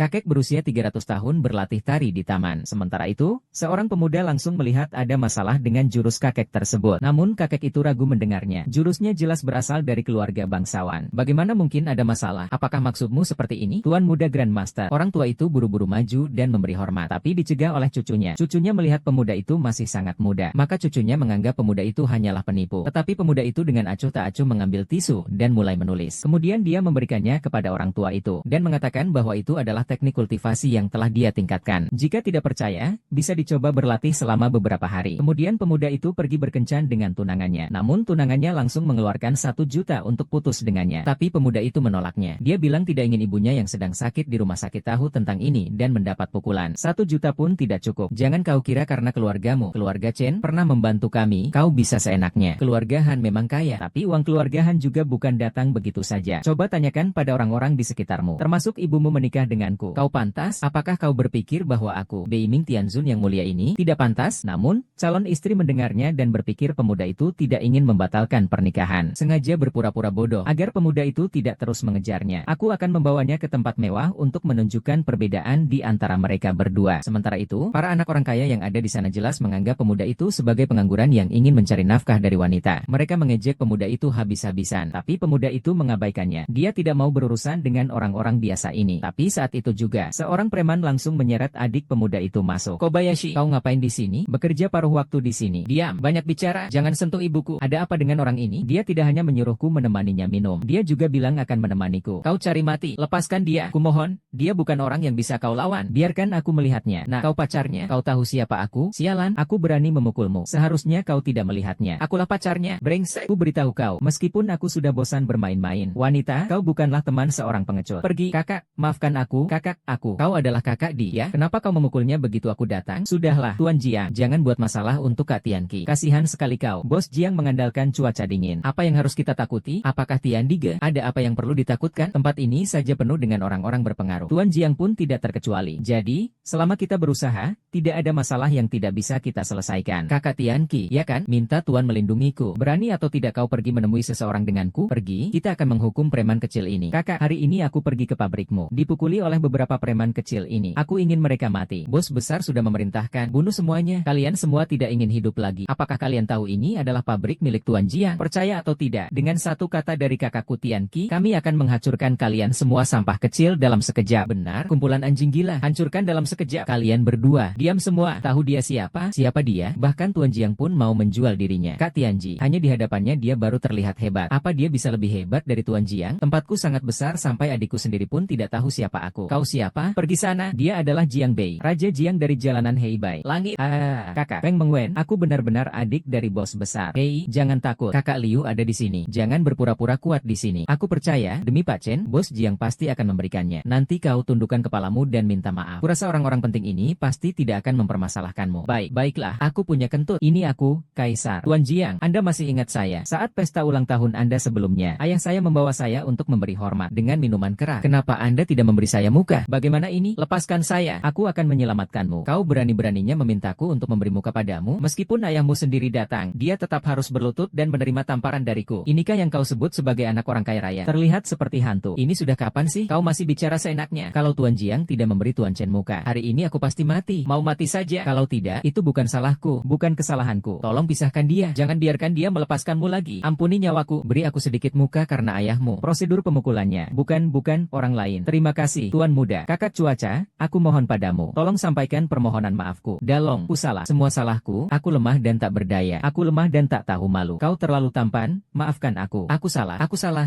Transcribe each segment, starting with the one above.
Kakek berusia 300 tahun berlatih tari di taman. Sementara itu, seorang pemuda langsung melihat ada masalah dengan jurus kakek tersebut. Namun kakek itu ragu mendengarnya. Jurusnya jelas berasal dari keluarga bangsawan. Bagaimana mungkin ada masalah? Apakah maksudmu seperti ini? Tuan muda Grandmaster. Orang tua itu buru-buru maju dan memberi hormat. Tapi dicegah oleh cucunya. Cucunya melihat pemuda itu masih sangat muda. Maka cucunya menganggap pemuda itu hanyalah penipu. Tetapi pemuda itu dengan acuh tak acuh mengambil tisu dan mulai menulis. Kemudian dia memberikannya kepada orang tua itu. Dan mengatakan bahwa itu adalah teknik kultivasi yang telah dia tingkatkan. Jika tidak percaya, bisa dicoba berlatih selama beberapa hari. Kemudian pemuda itu pergi berkencan dengan tunangannya. Namun tunangannya langsung mengeluarkan 1 juta untuk putus dengannya. Tapi pemuda itu menolaknya. Dia bilang tidak ingin ibunya yang sedang sakit di rumah sakit tahu tentang ini dan mendapat pukulan. 1 juta pun tidak cukup. Jangan kau kira karena keluargamu, keluarga Chen, pernah membantu kami, kau bisa seenaknya. Keluarga Han memang kaya, tapi uang keluarga Han juga bukan datang begitu saja. Coba tanyakan pada orang-orang di sekitarmu, termasuk ibumu menikah denganku. Kau pantas? Apakah kau berpikir bahwa aku, Beiming Tianzun yang mulia ini, tidak pantas? Namun, calon istri mendengarnya dan berpikir pemuda itu tidak ingin membatalkan pernikahan. Sengaja berpura-pura bodoh, agar pemuda itu tidak terus mengejarnya. Aku akan membawanya ke tempat mewah untuk menunjukkan perbedaan di antara mereka berdua. Sementara itu, para anak orang kaya yang ada di sana jelas menganggap pemuda itu sebagai pengangguran yang ingin mencari nafkah dari wanita. Mereka mengejek pemuda itu habis-habisan, tapi pemuda itu mengabaikannya. Dia tidak mau berurusan dengan orang-orang biasa ini. Tapi saat itu juga, seorang preman langsung menyeret adik pemuda itu masuk. Kobayashi, kau ngapain di sini? Bekerja paruh waktu di sini. Diam, banyak bicara, jangan sentuh ibuku. Ada apa dengan orang ini? Dia tidak hanya menyuruhku menemaninya minum, dia juga bilang akan menemaniku. Kau cari mati, lepaskan dia. Kumohon, dia bukan orang yang bisa kau lawan. Biarkan aku melihatnya. Nah, kau pacarnya, kau tahu siapa aku? Sialan, aku berani memukulmu. Seharusnya kau tidak melihatnya. Akulah pacarnya, brengsek. Ku beritahu kau, meskipun aku sudah bosan bermain-main. Wanita, kau bukanlah teman seorang pengecut. Pergi, kakak, maafkan aku, kakak, aku. Kau adalah kakak dia. Kenapa kau memukulnya begitu aku datang? Sudahlah, Tuan Jiang, jangan buat masalah untuk Kak Tianqi. Kasihan sekali kau. Bos Jiang mengandalkan cuaca dingin. Apa yang harus kita takuti? Apakah Tian Dige? Ada apa yang perlu ditakutkan? Tempat ini saja penuh dengan orang-orang berpengaruh. Tuan Jiang pun tidak terkecuali. Jadi, selama kita berusaha, tidak ada masalah yang tidak bisa kita selesaikan. Kakak Tianqi, ya kan? Minta Tuan melindungiku. Berani atau tidak kau pergi menemui seseorang denganku? Pergi, kita akan menghukum preman kecil ini. Kakak, hari ini aku pergi ke pabrikmu. Dipukuli oleh beberapa preman kecil ini. Aku ingin mereka mati. Bos besar sudah memerintahkan, bunuh semuanya. Kalian semua tidak ingin hidup lagi. Apakah kalian tahu ini adalah pabrik milik Tuan Jiang? Percaya atau tidak, dengan satu kata dari kakakku Tianqi, kami akan menghancurkan kalian semua sampah kecil dalam sekejap. Benar, kumpulan anjing gila. Hancurkan dalam sekejap. Kalian berdua, diam semua. Tahu dia siapa? Siapa dia? Bahkan Tuan Jiang pun mau menjual dirinya. Kak Tianji, hanya di hadapannya dia baru terlihat hebat. Apa dia bisa lebih hebat dari Tuan Jiang? Tempatku sangat besar sampai adikku sendiri pun tidak tahu siapa aku. Kau siapa? Pergi sana. Dia adalah Jiang Bei, Raja Jiang dari jalanan Heibai. Langit. Kakak Peng Mengwen, aku benar-benar adik dari bos besar. Hei, jangan takut. Kakak Liu ada di sini. Jangan berpura-pura kuat di sini. Aku percaya, demi Pak Chen, bos Jiang pasti akan memberikannya. Nanti kau tundukkan kepalamu dan minta maaf. Kurasa orang-orang penting ini pasti tidak akan mempermasalahkanmu. Baiklah. Aku punya kentut. Ini aku, Kaisar. Tuan Jiang, Anda masih ingat saya? Saat pesta ulang tahun Anda sebelumnya, ayah saya membawa saya untuk memberi hormat dengan minuman keras. Kenapa Anda tidak memberi saya muka? Bagaimana ini? Lepaskan saya. Aku akan menyelamatkanmu. Kau berani-beraninya memintaku untuk memberi muka padamu? Meskipun ayahmu sendiri datang, dia tetap harus berlutut dan menerima tamparan dariku. Inikah yang kau sebut sebagai anak orang kaya raya? Terlihat seperti hantu. Ini sudah kapan sih? Kau masih bicara seenaknya. Kalau Tuan Jiang tidak memberi Tuan Chen muka, hari ini aku pasti mati. Mau mati saja. Kalau tidak, itu bukan salahku, bukan kesalahanku. Tolong pisahkan dia. Jangan biarkan dia melepaskanmu lagi. Ampuni nyawaku. Beri aku sedikit muka karena ayahmu. Prosedur pemukulannya. Bukan orang lain. Terima kasih, Tuan Muda. Kakak Cuaca, aku mohon padamu. Tolong sampaikan permohonan maafku. Dalong, ku salah. Semua salahku. Aku lemah dan tak berdaya. Aku lemah dan tak tahu malu. Kau terlalu tampan. Maafkan aku. Aku salah.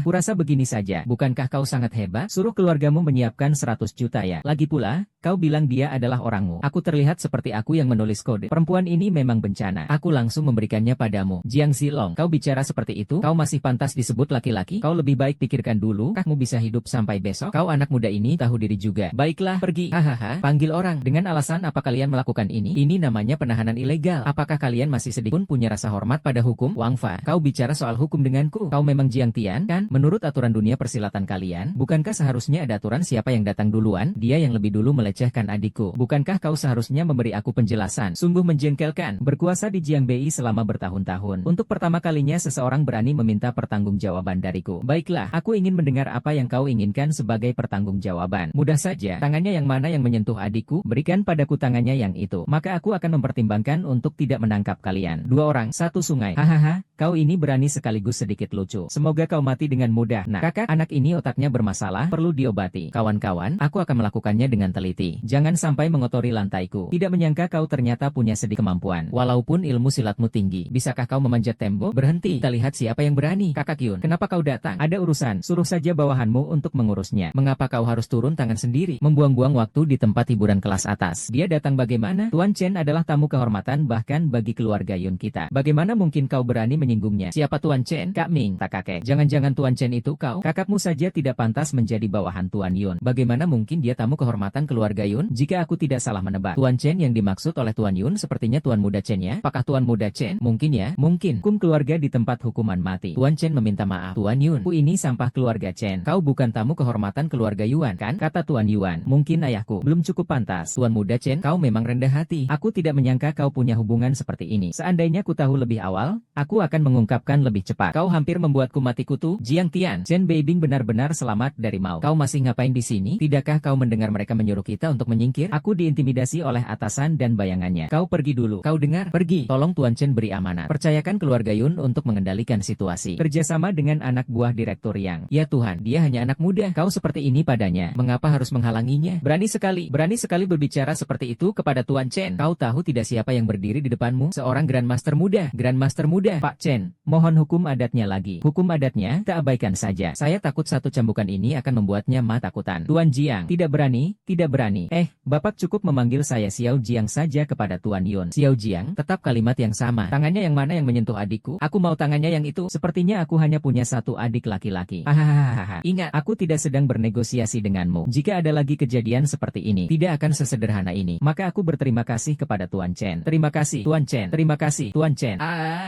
Kurasa begini saja. Bukankah kau sangat hebat? Suruh keluargamu menyiapkan 100 juta ya. Lagi pula, kau bilang dia adalah orangmu. Aku terlihat seperti aku yang menulis kode. Perempuan ini memang bencana. Aku langsung memberikannya padamu. Jiang Zilong, kau bicara seperti itu? Kau masih pantas disebut laki-laki? Kau lebih baik pikirkan dulu. Kamu bisa hidup sampai besok? Kau anak muda ini tahu diri juga. Baiklah, pergi. Hahaha, panggil orang. Dengan alasan apa kalian melakukan ini? Ini namanya penahanan ilegal. Apakah kalian masih sedikit pun punya rasa hormat pada hukum? Wang Fa, kau bicara soal hukum denganku? Kau memang Jiang Tian, kan? Menurut aturan dunia persilatan kalian, bukankah seharusnya ada aturan siapa yang datang duluan? Dia yang lebih dulu melecehkan melecehkan adikku. Bukankah kau seharusnya memberi aku penjelasan? Sungguh menjengkelkan. Berkuasa di Jiangbei selama bertahun-tahun. Untuk pertama kalinya seseorang berani meminta pertanggungjawaban dariku. Baiklah, aku ingin mendengar apa yang kau inginkan sebagai pertanggungjawaban. Mudah saja, tangannya yang mana yang menyentuh adikku? Berikan padaku tangannya yang itu. Maka aku akan mempertimbangkan untuk tidak menangkap kalian. 2 orang, 1 sungai. Hahaha, kau ini berani sekaligus sedikit lucu. Semoga kau mati dengan mudah. Nah, kakak, anak ini otaknya bermasalah, perlu diobati. Kawan-kawan, aku akan melakukannya dengan teliti. Jangan sampai mengotori lantaiku. Tidak menyangka kau ternyata punya sedikit kemampuan. Walaupun ilmu silatmu tinggi. Bisakah kau memanjat tembok? Berhenti. Kita lihat siapa yang berani. Kakak Yun, kenapa kau datang? Ada urusan. Suruh saja bawahanmu untuk mengurusnya. Mengapa kau harus turun tangan sendiri? Membuang-buang waktu di tempat hiburan kelas atas. Dia datang bagaimana? Tuan Chen adalah tamu kehormatan bahkan bagi keluarga Yun kita. Bagaimana mungkin kau berani menyinggungnya? Siapa Tuan Chen? Kak Ming. Tak kakek. Jangan-jangan Tuan Chen itu kau? Kakakmu saja tidak pantas menjadi bawahan Tuan Yun. Bagaimana mungkin dia tamu kehormatan keluarga Yun? Jika aku tidak salah menebak, Tuan Chen yang dimaksud oleh Tuan Yun sepertinya Tuan Muda Chen ya? Apakah Tuan Muda Chen? Mungkin ya? Mungkin. Hukum keluarga di tempat hukuman mati. Tuan Chen meminta maaf. Tuan Yun, ku ini sampah keluarga Chen. Kau bukan tamu kehormatan keluarga Yuan kan? Kata Tuan Yuan. Mungkin ayahku belum cukup pantas. Tuan Muda Chen, kau memang rendah hati. Aku tidak menyangka kau punya hubungan seperti ini. Seandainya ku tahu lebih awal, aku akan mengungkapkan lebih cepat. Kau hampir membuatku mati kutu. Jiang Tian, Chen Beibing benar-benar selamat dari mau. Kau masih ngapain di sini? Tidakkah kau mendengar mereka menyuruh kita untuk menyingkir? Aku diintimidasi oleh atasan dan bayangannya. Kau pergi dulu. Kau dengar? Pergi. Tolong Tuan Chen beri amanat. Percayakan keluarga Yun untuk mengendalikan situasi. Kerjasama dengan anak buah Direktur Yang. Ya Tuhan, dia hanya anak muda. Kau seperti ini padanya. Mengapa harus menghalanginya? Berani sekali berbicara seperti itu kepada Tuan Chen. Kau tahu tidak siapa yang berdiri di depanmu? Seorang Grandmaster muda. Grandmaster muda. Pak Chen, mohon hukum adatnya lagi. Hukum adatnya, tak abaikan saja. Saya takut satu cambukan ini akan membuatnya takutan. Tuan Jiang, tidak berani, tidak berani. Bapak cukup memanggil saya Xiao Jiang saja kepada Tuan Yun. Xiao Jiang, tetap kalimat yang sama. Tangannya yang mana yang menyentuh adikku? Aku mau tangannya yang itu. Sepertinya aku hanya punya satu adik laki-laki. Hahaha. Ingat, aku tidak sedang bernegosiasi denganmu. Jika ada lagi kejadian seperti ini, tidak akan sesederhana ini. Maka aku berterima kasih kepada Tuan Chen. Terima kasih, Tuan Chen. Terima kasih, Tuan Chen.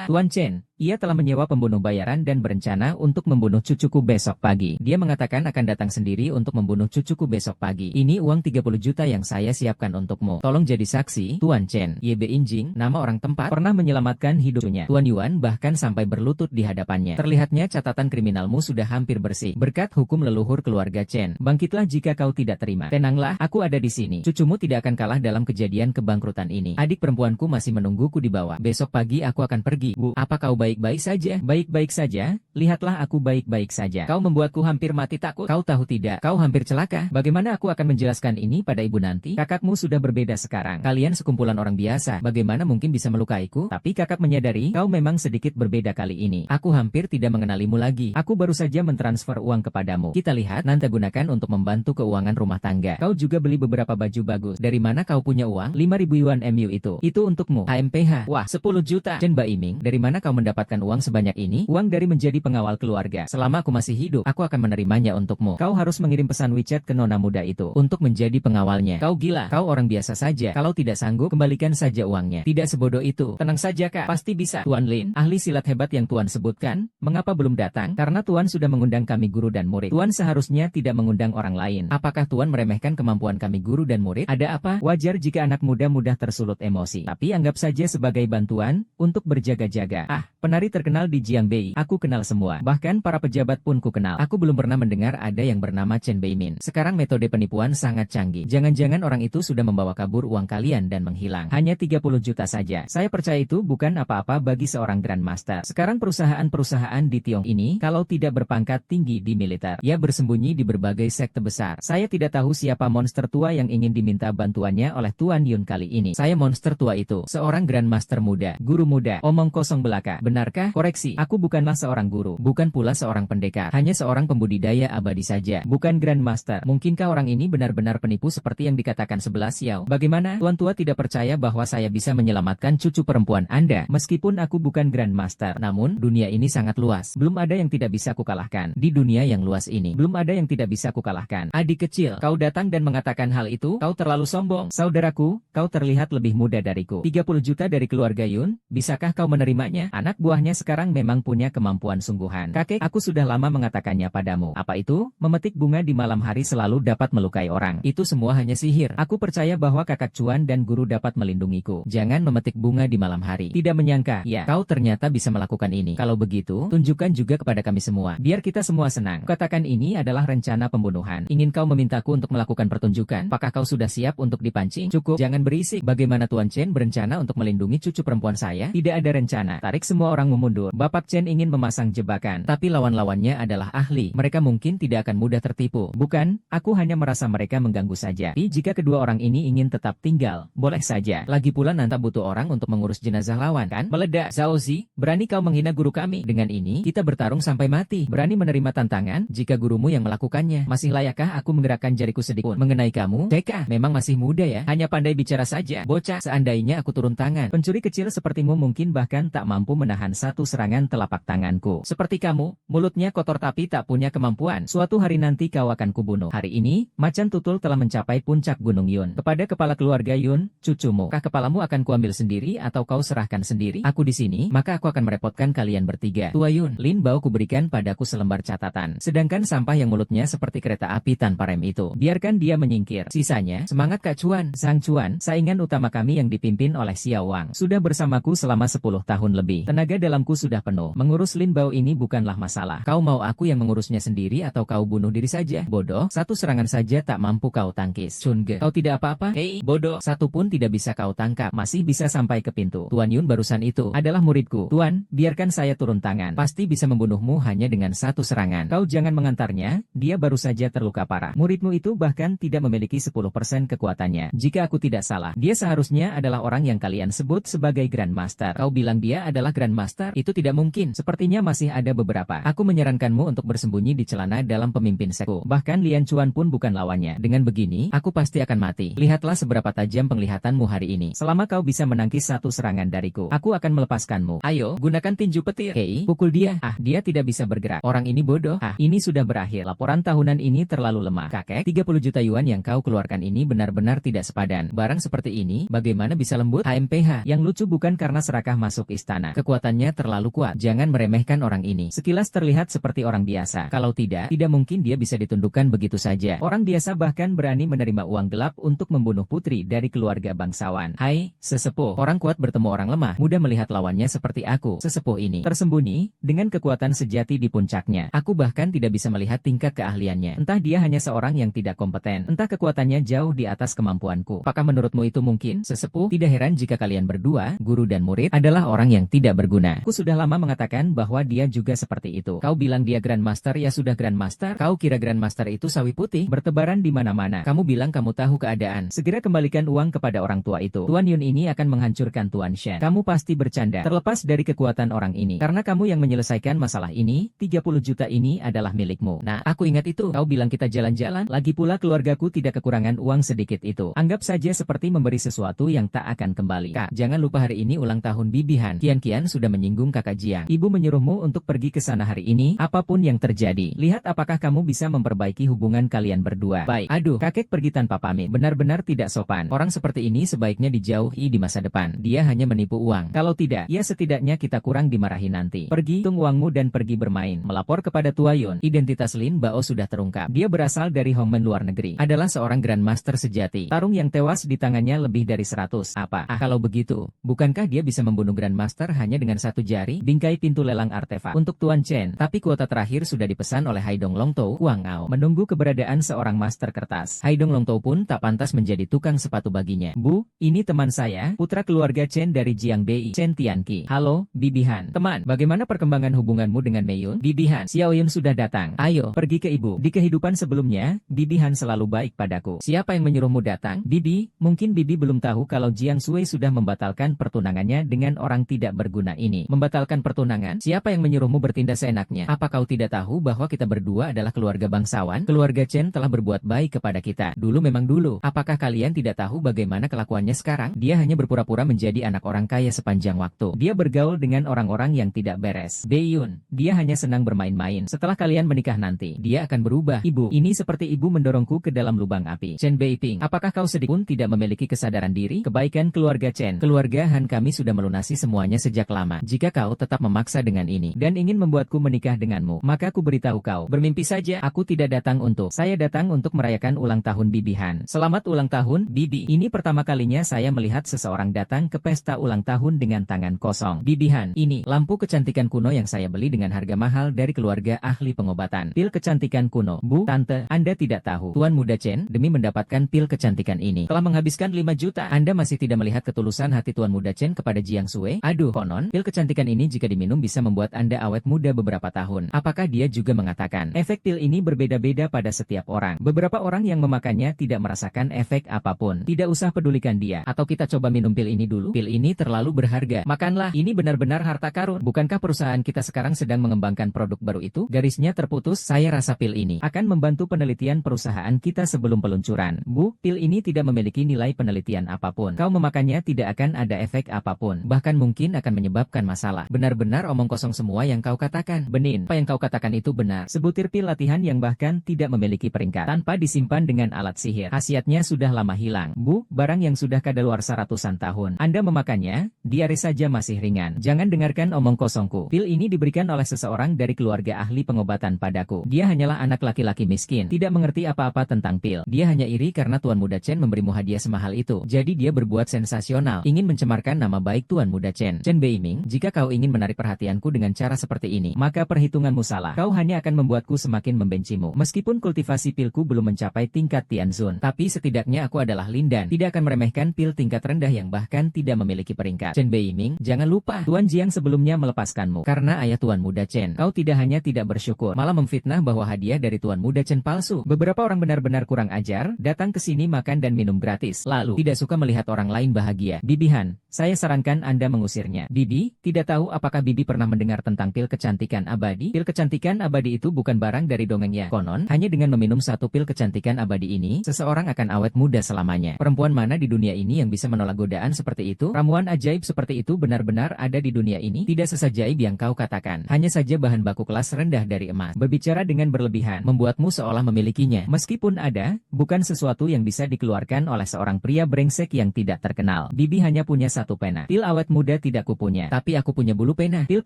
Tuan Chen, ia telah menyewa pembunuh bayaran dan berencana untuk membunuh cucuku besok pagi. Dia mengatakan akan datang sendiri untuk membunuh cucuku besok pagi. Ini uang 30 juta yang saya siapkan untukmu. Tolong jadi saksi, Tuan Chen. Yebe Injing, nama orang tempat, pernah menyelamatkan hidupnya. Tuan Yuan bahkan sampai berlutut di hadapannya. Terlihatnya catatan kriminalmu sudah hampir bersih. Berkat hukum leluhur keluarga Chen. Bangkitlah jika kau tidak terima. Tenanglah, aku ada di sini. Cucumu tidak akan kalah dalam kejadian kebangkrutan ini. Adik perempuanku masih menungguku di bawah. Besok pagi aku akan pergi. Bu, apa kau baik-baik saja? Baik-baik saja? Lihatlah aku baik-baik saja. Kau membuatku hampir mati takut. Kau tahu tidak? Kau hampir celaka. Bagaimana aku akan menjelaskan ini pada ibu nanti? Kakakmu sudah berbeda sekarang. Kalian sekumpulan orang biasa. Bagaimana mungkin bisa melukaiku? Tapi kakak menyadari kau memang sedikit berbeda kali ini. Aku hampir tidak mengenalimu lagi. Aku baru saja mentransfer uang kepadamu. Kita lihat nanti gunakan untuk membantu keuangan rumah tangga. Kau juga beli beberapa baju bagus. Dari mana kau punya uang? 5.000 yuan MU itu. Itu untukmu. HMPH. Wah, 10 juta. Chen Baiming, dari mana kau mendapatkan uang sebanyak ini? Uang dari menjadi pengawal keluarga. Selama aku masih hidup, aku akan menerimanya untukmu. Kau harus mengirim pesan WeChat ke nona muda itu untuk menjadi pengawalnya. Kau gila. Kau orang biasa saja. Kalau tidak sanggup, kembalikan saja uangnya. Tidak sebodoh itu. Tenang saja kak. Pasti bisa. Tuan Lin, ahli silat hebat yang Tuan sebutkan, mengapa belum datang? Karena Tuan sudah mengundang kami guru dan murid. Tuan seharusnya tidak mengundang orang lain. Apakah Tuan meremehkan kemampuan kami guru dan murid? Ada apa? Wajar jika anak muda mudah tersulut emosi. Tapi anggap saja sebagai bantuan untuk berjaga-jaga. Penari terkenal di Jiangbei. Aku kenal semua. Bahkan para pejabat pun ku kenal. Aku belum pernah mendengar ada yang bernama Chen Beimin. Sekarang metode penipuan sangat canggih. Jangan-jangan orang itu sudah membawa kabur uang kalian dan menghilang. Hanya 30 juta saja. Saya percaya itu bukan apa-apa bagi seorang Grandmaster. Sekarang perusahaan-perusahaan di Tiong ini, kalau tidak berpangkat tinggi di militer, ya bersembunyi di berbagai sekte besar. Saya tidak tahu siapa monster tua yang ingin diminta bantuannya oleh Tuan Yun kali ini. Saya monster tua itu, seorang Grandmaster muda, guru muda, omong kosong belaka. Benarkah? Koreksi, aku bukanlah seorang guru, bukan pula seorang pendekar, hanya seorang pembudidaya abadi saja, bukan Grandmaster. Mungkinkah orang ini benar-benar penipu seperti yang dikatakan sebelah Xiao? Bagaimana? Tuan tua tidak percaya bahwa saya bisa menyelamatkan cucu perempuan Anda, meskipun aku bukan Grandmaster. Namun, dunia ini sangat luas. Belum ada yang tidak bisa kukalahkan. Di dunia yang luas ini, belum ada yang tidak bisa kukalahkan. Adik kecil, kau datang dan mengatakan hal itu, kau terlalu sombong. Saudaraku, kau terlihat lebih muda dariku. 30 juta dari keluarga Yun, bisakah kau menerimanya? Anak buahnya sekarang memang punya kemampuan sungguhan. Kakek, aku sudah lama mengatakannya padamu. Apa itu? Memetik bunga di malam hari selalu dapat melukai orang. Itu semua hanya sihir. Aku percaya bahwa kakak cuan dan guru dapat melindungiku. Jangan memetik bunga di malam hari. Tidak menyangka, ya, kau ternyata bisa melakukan ini. Kalau begitu, tunjukkan juga kepada kami semua. Biar kita semua senang. Katakan ini adalah rencana pembunuhan. Ingin kau memintaku untuk melakukan pertunjukan? Apakah kau sudah siap untuk dipancing? Cukup, jangan berisik. Bagaimana Tuan Chen berencana untuk melindungi cucu perempuan saya? Tidak ada rencana. Tarik semua orang memundur. Bapak Chen ingin memasang jebakan, tapi lawan-lawannya adalah ahli. Mereka mungkin tidak akan mudah tertipu. Bukan, aku hanya merasa mereka mengganggu saja. Tapi jika kedua orang ini ingin tetap tinggal, boleh saja. Lagi pula Nanta butuh orang untuk mengurus jenazah lawan, kan? Meledak. Zhao Zi, berani kau menghina guru kami? Dengan ini, kita bertarung sampai mati. Berani menerima tantangan? Jika gurumu yang melakukannya, masih layakkah aku menggerakkan jariku sedikit pun mengenai kamu? TK, memang masih muda ya? Hanya pandai bicara saja. Bocah, seandainya aku turun tangan, pencuri kecil sepertimu mungkin bahkan tak mampu menahan satu serangan telapak tanganku. Seperti kamu, mulutnya kotor tapi tak punya kemampuan. Suatu hari nanti kau akan kubunuh. Hari ini, macan tutul telah mencapai puncak Gunung Yun. Kepada kepala keluarga Yun, cucumu, kah kepalamu akan kuambil sendiri atau kau serahkan sendiri? Aku di sini, maka aku akan merepotkan kalian bertiga. Tua Yun, Lin Bao kuberikan padaku selembar catatan. Sedangkan sampah yang mulutnya seperti kereta api tanpa rem itu, biarkan dia menyingkir. Sisanya, semangat Kak Cuan. Sang Cuan, saingan utama kami yang dipimpin oleh Xiao Wang, sudah bersamaku selama 10 tahun lebih. Tenaga dalamku sudah penuh. Mengurus Lin Bao ini bukanlah masalah. Kau mau aku yang mengurusnya sendiri atau kau bunuh diri saja? Bodoh, satu serangan saja tak mampu kau tangkis. Chunge, kau tidak apa-apa? Hei, bodoh, satu pun tidak bisa kau tangkap. Masih bisa sampai ke pintu. Tuan Yun barusan itu adalah muridku. Tuan, biarkan saya turun tangan. Pasti bisa membunuhmu hanya dengan satu serangan. Kau jangan mengantarnya, dia baru saja terluka parah. Muridmu itu bahkan tidak memiliki 10% kekuatannya. Jika aku tidak salah, dia seharusnya adalah orang yang kalian sebut sebagai Grandmaster. Kau bilang dia adalah Grandmaster? Itu tidak mungkin. Sepertinya masih ada beberapa. Aku menyarankanmu untuk bersembunyi di celana dalam pemimpin sekte. Bahkan Lian Chuan pun bukan lawannya. Dengan begini, aku pasti akan mati. Lihatlah seberapa tajam penglihatanmu hari ini. Selama kau bisa menangkis satu serangan dariku, aku akan melepaskanmu. Ayo, gunakan tinju petir. Hei, pukul dia. Ah, dia tidak bisa bergerak. Orang ini bodoh. Ah, ini sudah berakhir. Laporan tahunan ini terlalu lemah. Kakek, 30 juta yuan yang kau keluarkan ini benar-benar tidak sepadan. Barang seperti ini, bagaimana bisa lembut? HMPH, yang lucu bukan karena serakah masuk istana. Kekuatannya terlalu kuat. Jangan meremehkan orang ini. Sekilas terlihat seperti orang biasa. Kalau tidak mungkin dia bisa ditundukkan begitu saja. Orang biasa bahkan berani menerima uang gelap untuk membunuh putri dari keluarga bangsawan. Hai, sesepuh. Orang kuat bertemu orang lemah. Mudah melihat lawannya seperti aku. Sesepuh ini tersembunyi dengan kekuatan sejati di puncaknya. Aku bahkan tidak bisa melihat tingkat keahliannya. Entah dia hanya seorang yang tidak kompeten. Entah kekuatannya jauh di atas kemampuanku. Apakah menurutmu itu mungkin? Sesepuh, tidak heran jika kalian berdua, guru dan murid, adalah orang yang tidak berguna. Aku sudah lama mengatakan bahwa dia juga seperti itu. Kau bilang dia Grandmaster, ya sudah Grandmaster. Kau kira Grandmaster itu sawi putih bertebaran di mana-mana. Kamu bilang kamu tahu keadaan. Segera kembalikan uang kepada orang tua itu. Tuan Yun ini akan menghancurkan Tuan Shen. Kamu pasti bercanda. Terlepas dari kekuatan orang ini. Karena kamu yang menyelesaikan masalah ini, 30 juta ini adalah milikmu. Nah, aku ingat itu. Kau bilang kita jalan-jalan. Lagi pula keluargaku tidak kekurangan uang sedikit itu. Anggap saja seperti memberi sesuatu yang tak akan kembali. Kak, jangan lupa hari ini ulang tahun Bibi Han. Kian sudah menyinggung kakak Jiang. Ibu menyuruhmu untuk pergi ke sana hari ini, apapun yang terjadi. Lihat apakah kamu bisa memperbaiki hubungan kalian berdua. Baik. Aduh, kakek pergi tanpa pamit. Benar-benar tidak sopan. Orang seperti ini sebaiknya dijauhi di masa depan. Dia hanya menipu uang. Kalau tidak, ya setidaknya kita kurang dimarahi nanti. Pergi, tung uangmu dan pergi bermain. Melapor kepada Tua Yun. Identitas Lin Bao sudah terungkap. Dia berasal dari Hongmen luar negeri. Adalah seorang Grandmaster sejati. Tarung yang tewas di tangannya lebih dari 100. Apa? Ah, kalau begitu, bukankah dia bisa membunuh Grandmaster hanya dengan satu jari? Bingkai pintu lelang artefak untuk Tuan Chen. Tapi kuota terakhir sudah dipesan oleh Haidong Longtou. Huang Ao menunggu keberadaan seorang master kertas. Haidong Longtou pun tak pantas menjadi tukang sepatu baginya. Bu, ini teman saya, putra keluarga Chen dari Jiangbei, Chen Tianqi. Halo, Bibi Han. Teman, bagaimana perkembangan hubunganmu dengan Meiyun? Bibi Han, Xiao Yun sudah datang. Ayo, pergi ke ibu. Di kehidupan sebelumnya, Bibi Han selalu baik padaku. Siapa yang menyuruhmu datang? Bibi, mungkin Bibi belum tahu kalau Jiang Sui sudah membatalkan pertunangannya dengan orang tidak berguna ini. Membatalkan pertunangan? Siapa yang menyuruhmu bertindak seenaknya? Apa kau tidak tahu bahwa kita berdua adalah keluarga bangsawan? Keluarga Chen telah berbuat baik kepada kita. Dulu memang dulu. Apakah kalian tidak tahu bagaimana kelakuannya sekarang? Dia hanya berpura-pura menjadi anak orang kaya sepanjang waktu. Dia bergaul dengan orang-orang yang tidak beres. Beiyun, dia hanya senang bermain-main. Setelah kalian menikah nanti, dia akan berubah. Ibu, ini seperti ibu mendorongku ke dalam lubang api. Chen Beiping, apakah kau sedikit pun tidak memiliki kesadaran diri? Kebaikan keluarga Chen, keluarga Han kami sudah melunasi semuanya sejak lama. Jika kau tetap memaksa dengan ini dan ingin membuatku menikah denganmu, maka aku beritahu kau, bermimpi saja. Aku tidak datang untuk, saya datang untuk merayakan ulang tahun Bibi Han. Selamat ulang tahun, Bibi. Ini pertama kalinya saya melihat seseorang datang ke pesta ulang tahun dengan tangan kosong. Bibi Han, ini lampu kecantikan kuno yang saya beli dengan harga mahal dari keluarga ahli pengobatan. Pil kecantikan kuno. Bu, Tante, Anda tidak tahu. Tuan Muda Chen, demi mendapatkan pil kecantikan ini, telah menghabiskan 5 juta. Anda masih tidak melihat ketulusan hati Tuan Muda Chen kepada Jiang Sui? Aduh, konon, pil kecantikan ini jika diminum bisa membuat Anda awet muda beberapa tahun. Apakah dia juga mengatakan, efek pil ini berbeda-beda pada setiap orang. Beberapa orang yang memakannya tidak merasakan efek apapun. Tidak usah pedulikan dia. Atau kita coba minum pil ini dulu. Pil ini terlalu berharga. Makanlah, ini benar-benar harta karun. Bukankah perusahaan kita sekarang sedang mengembangkan produk baru itu? Garisnya terputus, saya rasa pil ini akan membantu penelitian perusahaan kita sebelum peluncuran. Bu, pil ini tidak memiliki nilai penelitian apapun. Kau memakannya tidak akan ada efek apapun. Bahkan mungkin akan menyebabkan masalah. Benar-benar omong kosong semua yang kau katakan. Benin, apa yang kau katakan itu benar. Sebutir pil latihan yang bahkan tidak memiliki peringkat. Tanpa disimpan dengan alat sihir. Khasiatnya sudah lama hilang. Bu, barang yang sudah kadaluarsa ratusan tahun. Anda memakannya, diare saja masih ringan. Jangan dengarkan omong kosongku. Pil ini diberikan oleh seseorang dari keluarga ahli pengobatan padaku. Dia hanyalah anak laki-laki miskin. Tidak mengerti apa-apa tentang pil. Dia hanya iri karena Tuan Muda Chen memberimu hadiah semahal itu. Jadi dia berbuat sensasional. Ingin mencemarkan nama baik Tuan Muda Chen. Chen Beiming, jika kau ingin menarik perhatianku dengan cara seperti ini, maka perhitunganmu salah. Kau hanya akan membuatku semakin membencimu. Meskipun kultivasi pilku belum mencapai tingkat Tianzun, tapi setidaknya aku adalah Lindan. Tidak akan meremehkan pil tingkat rendah yang bahkan tidak memiliki peringkat. Chen Beiming, jangan lupa, Tuan Jiang sebelumnya melepaskanmu. Karena ayah Tuan Muda Chen, kau tidak hanya tidak bersyukur, malah memfitnah bahwa hadiah dari Tuan Muda Chen palsu. Beberapa orang benar-benar kurang ajar, datang ke sini makan dan minum gratis. Lalu, tidak suka melihat orang lain bahagia. Bibi Han, saya sarankan Anda mengusirnya. Bibi, tidak tahu apakah Bibi pernah mendengar tentang pil kecantikan abadi? Pil kecantikan abadi itu bukan barang dari dongengnya. Konon, hanya dengan meminum satu pil kecantikan abadi ini, seseorang akan awet muda selamanya. Perempuan mana di dunia ini yang bisa menolak godaan seperti itu? Ramuan ajaib seperti itu benar-benar ada di dunia ini? Tidak sesajaib yang kau katakan. Hanya saja bahan baku kelas rendah dari emas. Berbicara dengan berlebihan, membuatmu seolah memilikinya. Meskipun ada, bukan sesuatu yang bisa dikeluarkan oleh seorang pria brengsek yang tidak terkenal. Bibi hanya punya satu pena. Pil awet muda tidak kupunya. Tapi aku punya bulu pena. Pil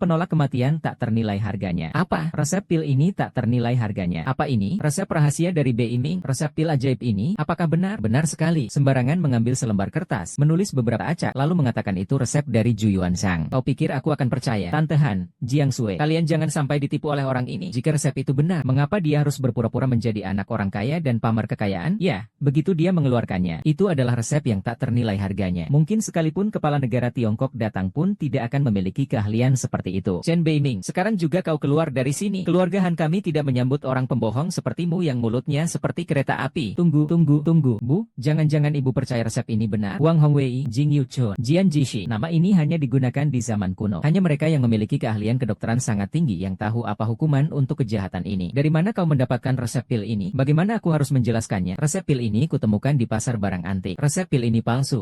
penolak kematian tak ternilai harganya. Apa? Resep pil ini tak ternilai harganya. Apa ini? Resep rahasia dari Beiming? Resep pil ajaib ini? Apakah benar? Benar sekali. Sembarangan mengambil selembar kertas, menulis beberapa acak, lalu mengatakan itu resep dari Zhu Yuansang. Kau pikir aku akan percaya? Tante Han, Jiang Sui, kalian jangan sampai ditipu oleh orang ini. Jika resep itu benar, mengapa dia harus berpura-pura menjadi anak orang kaya dan pamer kekayaan? Ya, begitu dia mengeluarkannya. Itu adalah resep yang tak ternilai harganya. Mungkin sekalipun kepala negara Tiongkok datang pun tidak akan memiliki keahlian seperti itu. Chen Beiming, sekarang juga kau keluar dari sini. Keluarga Han kami tidak menyambut orang pembohong sepertimu yang mulutnya seperti kereta api. Tunggu. Bu, jangan-jangan ibu percaya resep ini benar? Wang Hongwei, Jing Yuchun, Jian Jishi, nama ini hanya digunakan di zaman kuno. Hanya mereka yang memiliki keahlian kedokteran sangat tinggi yang tahu apa hukuman untuk kejahatan ini. Dari mana kau mendapatkan resep pil ini? Bagaimana aku harus menjelaskannya? Resep pil ini kutemukan di pasar barang antik. Resep pil ini palsu.